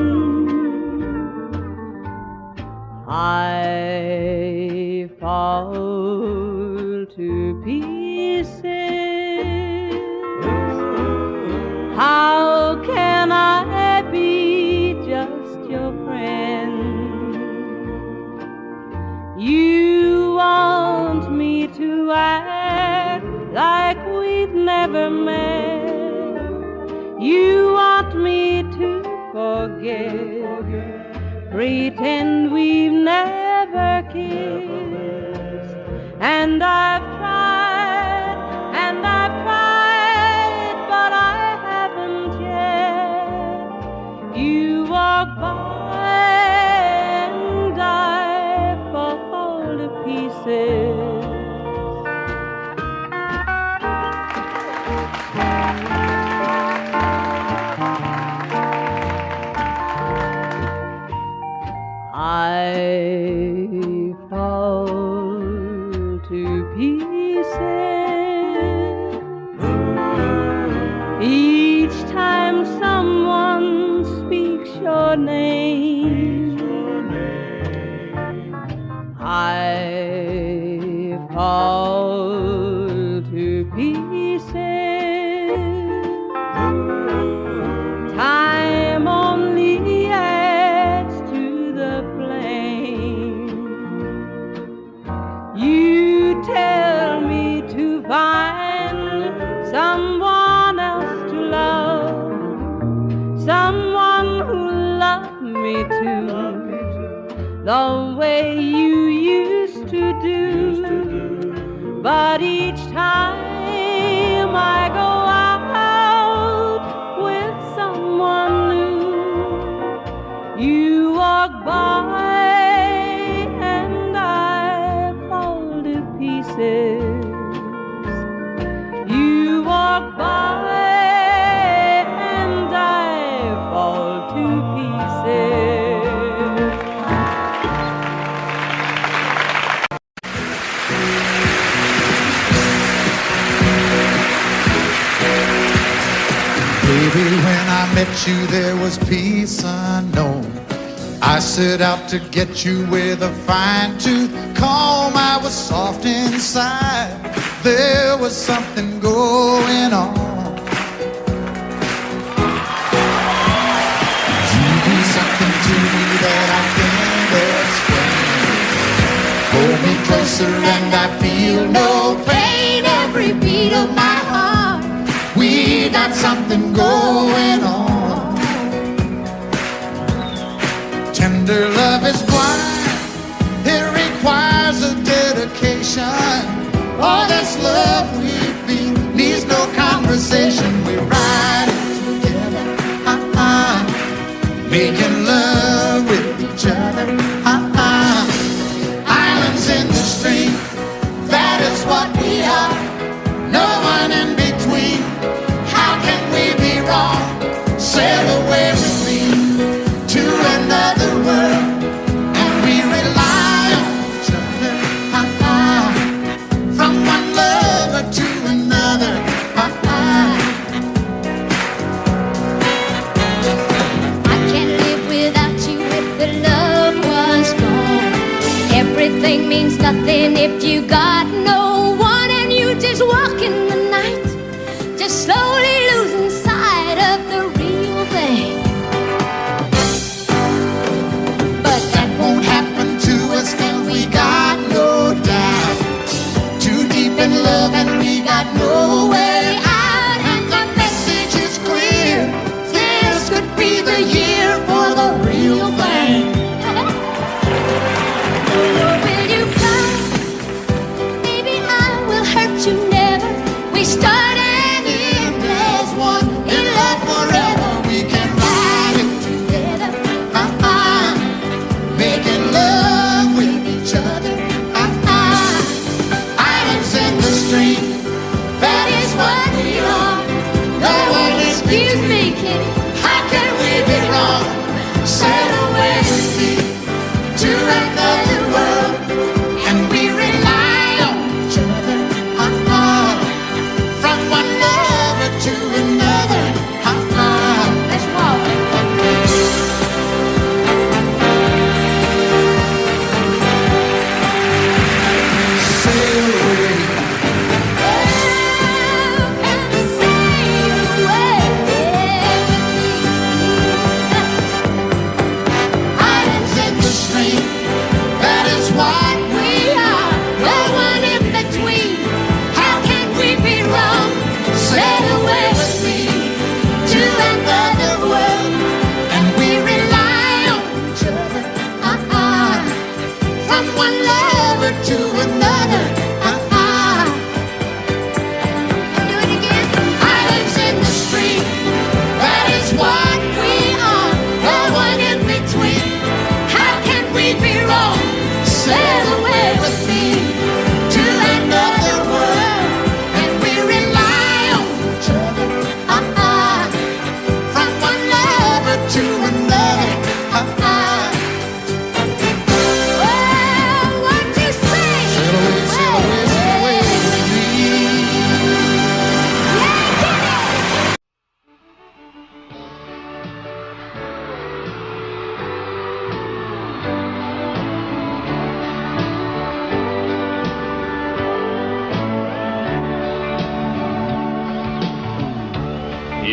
M: I fall to pieces. How can I be just your friend? You want me to act like we've never met. You want me to forget, pretend we've never kissed. And I've tried, but I haven't yet. You walk by and I fall to pieces. pieces. Each time someone speaks your name, I fall to pieces. Time only adds to the flame. You tell me to find someone else to love, someone who loved me too, the way you used to do. But each time I go out with someone new, you walk by and I fall to pieces. You walk by and I fall to pieces.
C: Baby, when I met you, there was peace unknown. I set out to get you with a fine-tooth comb. I was soft inside. There was something going on. You do something to me that I can't explain. Hold me closer and I feel no pain. Every beat of my heart, we got something going on. Tender love is blind. It requires a dedication. All this love we feel needs no conversation. We're riding together, making love with each other, Islands in the stream, that is what we are. No one in between. How can we be wrong? Sail away with me to another world, and we rely on each other, from one lover to another.
L: I can't live without you if the love was gone. Everything means nothing if you got no one, and you just walk in the night, just slowly losing sight of the real thing.
C: But that won't happen to us, and we got no doubt. Too deep in love and we got no way out. And the message is clear. This could be the year for the real thing.
L: Will you cry? Maybe I will hurt you never. We start and end as one.
C: In love forever, we can ride it together, making love with each other, islands in the stream, that is what we are. No one is
L: Excuse me, kitty.
C: How can we be wrong? Sail away with me to another world, and we rely on each other, from one lover to another.
L: Let's walk.
C: Sail away.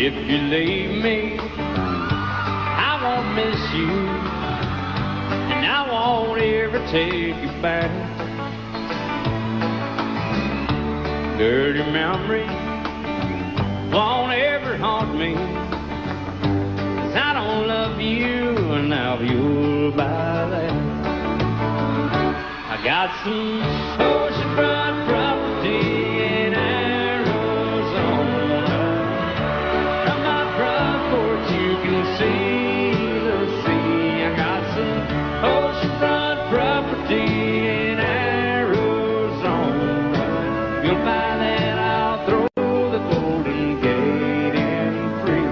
H: If you leave me, I won't miss you, and I won't ever take you back. Dirty memory won't ever haunt me, 'cause I don't love you, and now you'll buy that. I got some oceanfront property in Arizona. From my front porch you can see the sea. I got some oceanfront property in Arizona. You'll buy that, I'll throw the Golden Gate in free.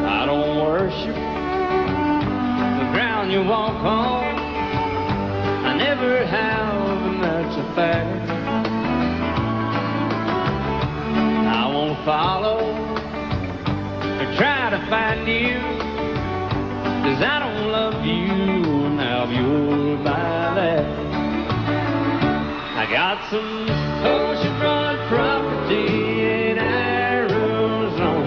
H: I don't worship the ground you walk on. I never have, and that's a fact. I won't follow or try to find you, 'cause I don't love you, and now you'll buy that. I got some oceanfront property in Arizona.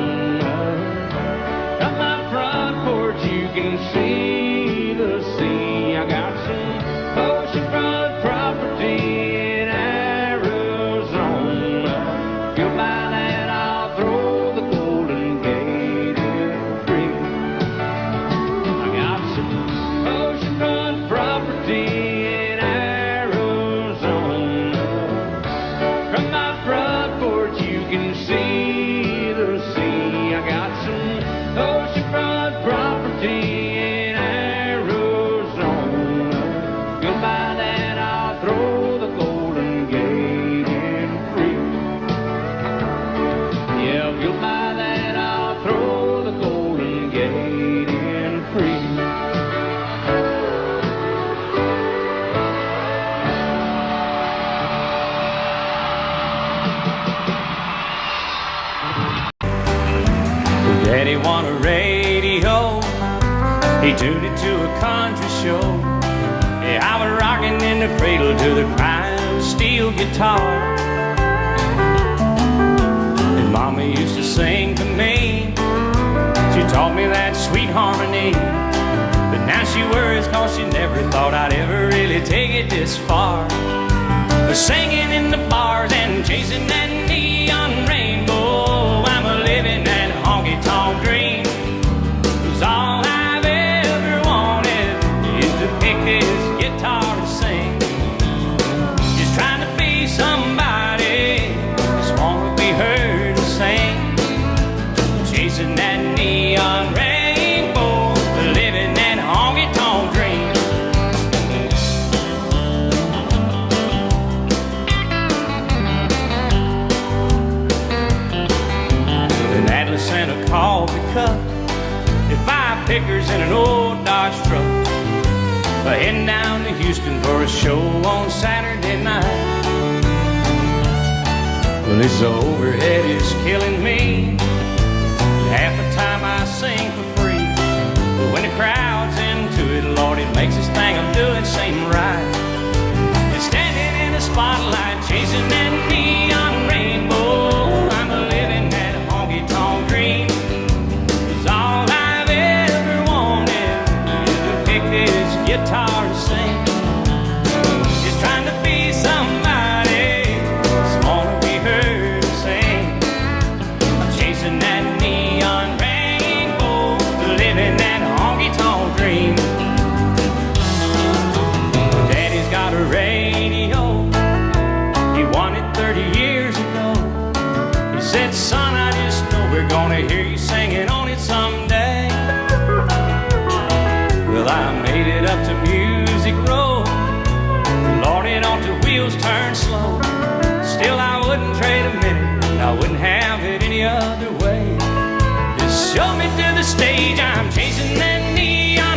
H: From my front porch you can see the sea. I got some oceanfront property in Arizona. You'll buy that, I'll throw the Golden Gate in free. I got some oceanfront property in Arizona. From my front porch you can see the sea. I got some oceanfront property in Arizona. You'll buy that, I'll throw the Golden Gate in free. Yeah, if you'll buy that, I'll throw the Golden Gate in free.
J: Daddy won a radio, he tuned it to a country show. Yeah, I was rocking in the cradle to the crying steel guitar. And Mama used to sing to me, she taught me that sweet harmony. But now she worries 'cause she never thought I'd ever really take it this far. But singing in the bars and chasing that neon rainbow, I'm a living that honky-tonk dream. 'Cause all I've ever wanted is to pick this guitar and sing. Just trying to be somebody, just wanna be heard to sing. Chasing that neon rainbow, living that honky-tonk dream. An Atlas and a coffee cup, and 5 pickers in an old Dodge truck. Heading down to Houston for a show on Saturday night. Well, this overhead is killing me. Half the time I sing for free, but when the crowd's into it, Lord, it makes this thing I'm doing seem right. And standing in the spotlight, chasing that neon rainbow, I'm a living that honky-tonk dream. 'Cause all I've ever wanted is to pick this guitar and sing. Just trying to be somebody, just wanna be heard to sing. I'm chasing that neon rainbow, living that honky-tonk dream. Daddy's got a radio, he won it 30 years ago. He said, son, I just know we're gonna hear you singing on it someday. Well, I made it up to Music Row. Lord, it ought to wheels turn slow. Still, I wouldn't trade a minute, I wouldn't have it any other way. Just show me to the stage, I'm chasing that neon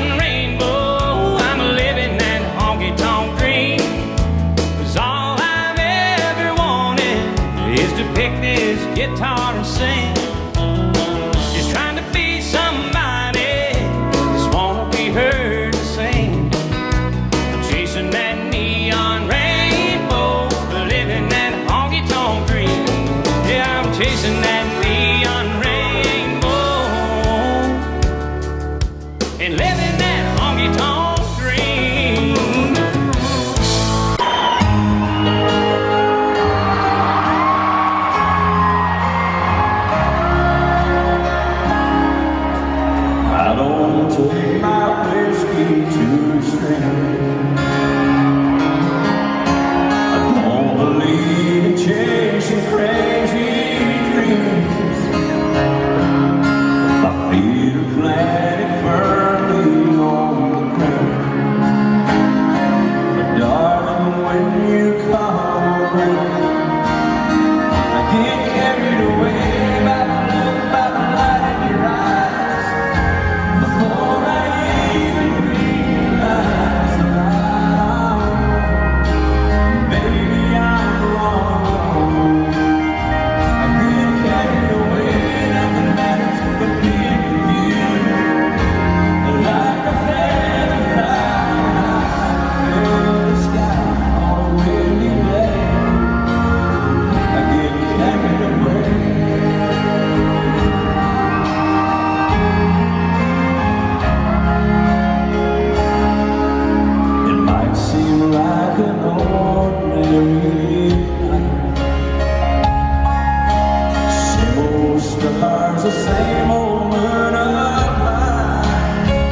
J: the same old word of mine.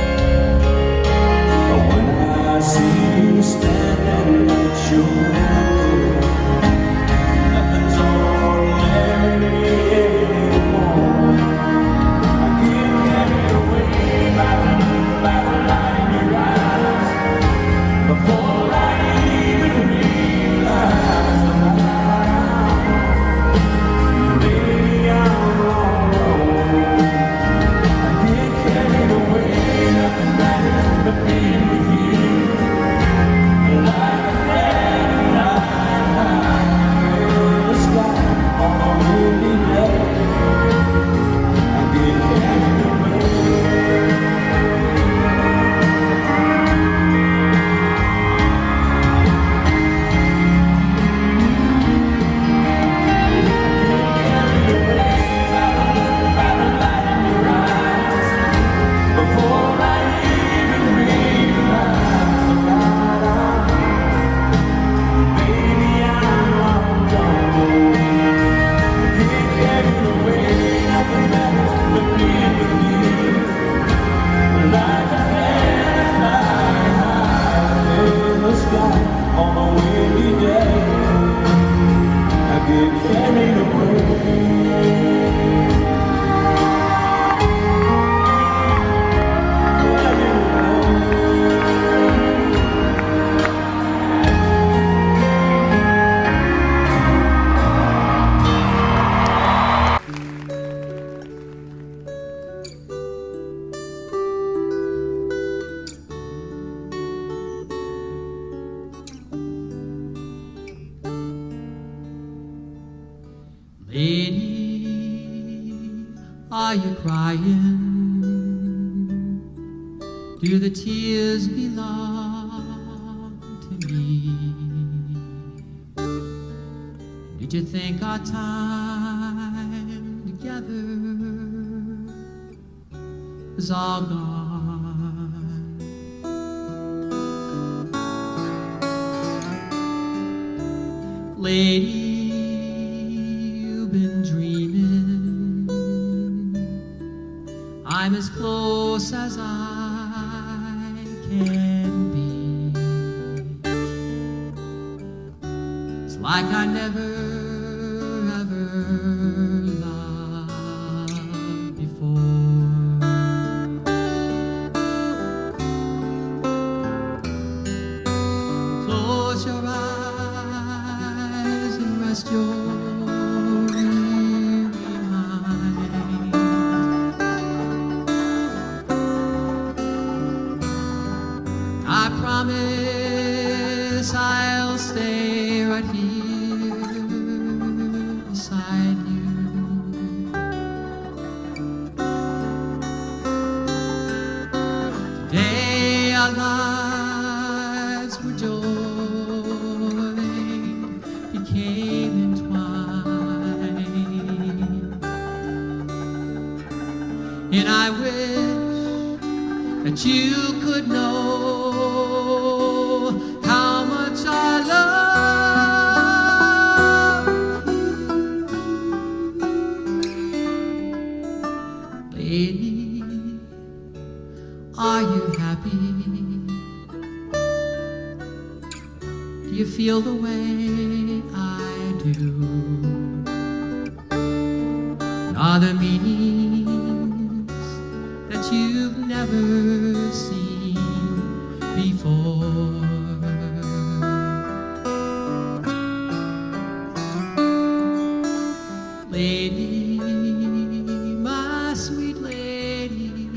J: But when I see you standing at your door, nothing's ordinary anymore. I can't carry away by the light in your eyes. Before I even realize the baby, I'm on road. I can't carry away, nothing matters but being with you. Like a flag flying high in the sky on a windy day. I can't carry away. Before I even realize the right arm, baby, I'm long gone. Can't carry away, nothing matters but being with you. Like a flag flying high in the sky on a windy day, I get carried away.
N: Lady, are you crying? Do the tears belong to me? Did you think our time together is all gone? Lady, been dreaming. I'm as close as I can be. It's like I never ever loved before. Close your eyes and rest your promise I'll stay right here beside you. Today our lives were joined, became entwined, and I wish that you could know how much I love you. Lady, are you happy? Do you feel the way I do? Are there meanings that you've never seen before? Lady, my sweet lady,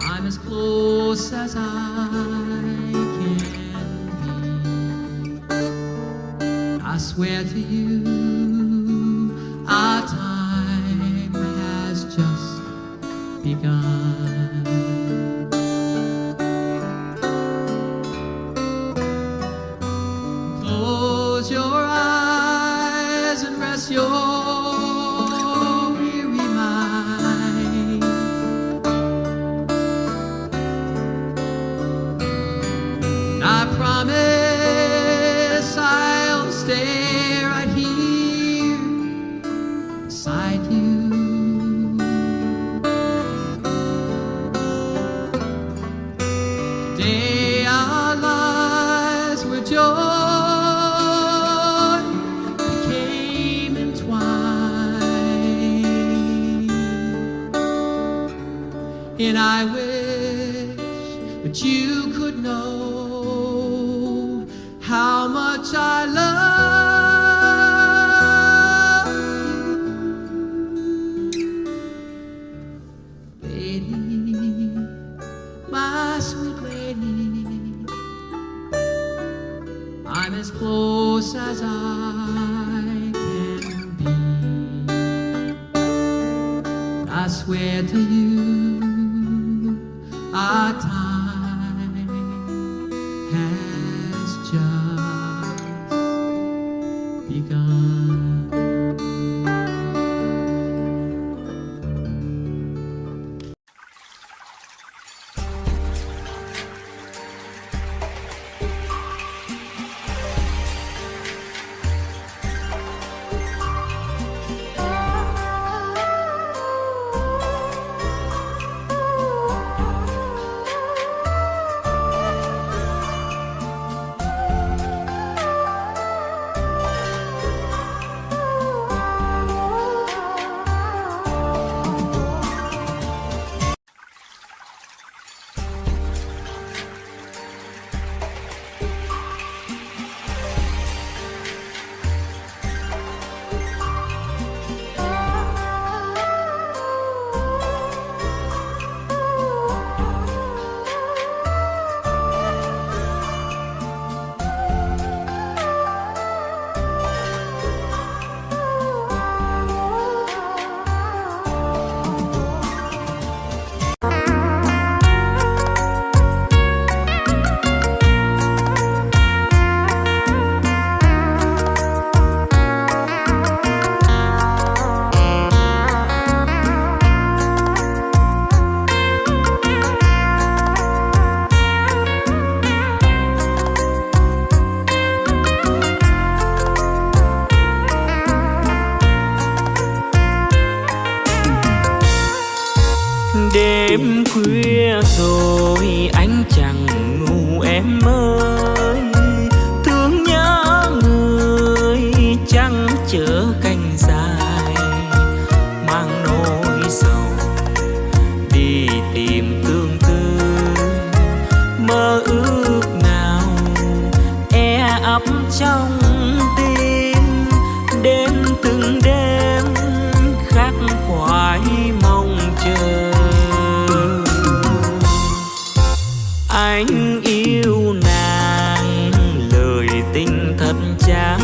N: I'm as close as I can be. I swear to you, our time has just begun. Close your eyes and rest your weary mind. I promise I'll stay right here beside you. And I wish that you could know how much I love you. Lady, my sweet lady, I'm as close as I can be. I swear to you, our time has just begun.
J: Đêm khuya rồi anh chẳng ngủ em ơi, thương nhớ người trăng chở cành dài, mang nỗi sầu đi tìm tương tư. Mơ ước nào e ấp trong tim, đến từng đêm khắc khoải mong chờ. Anh yêu nàng lời tình thật trao,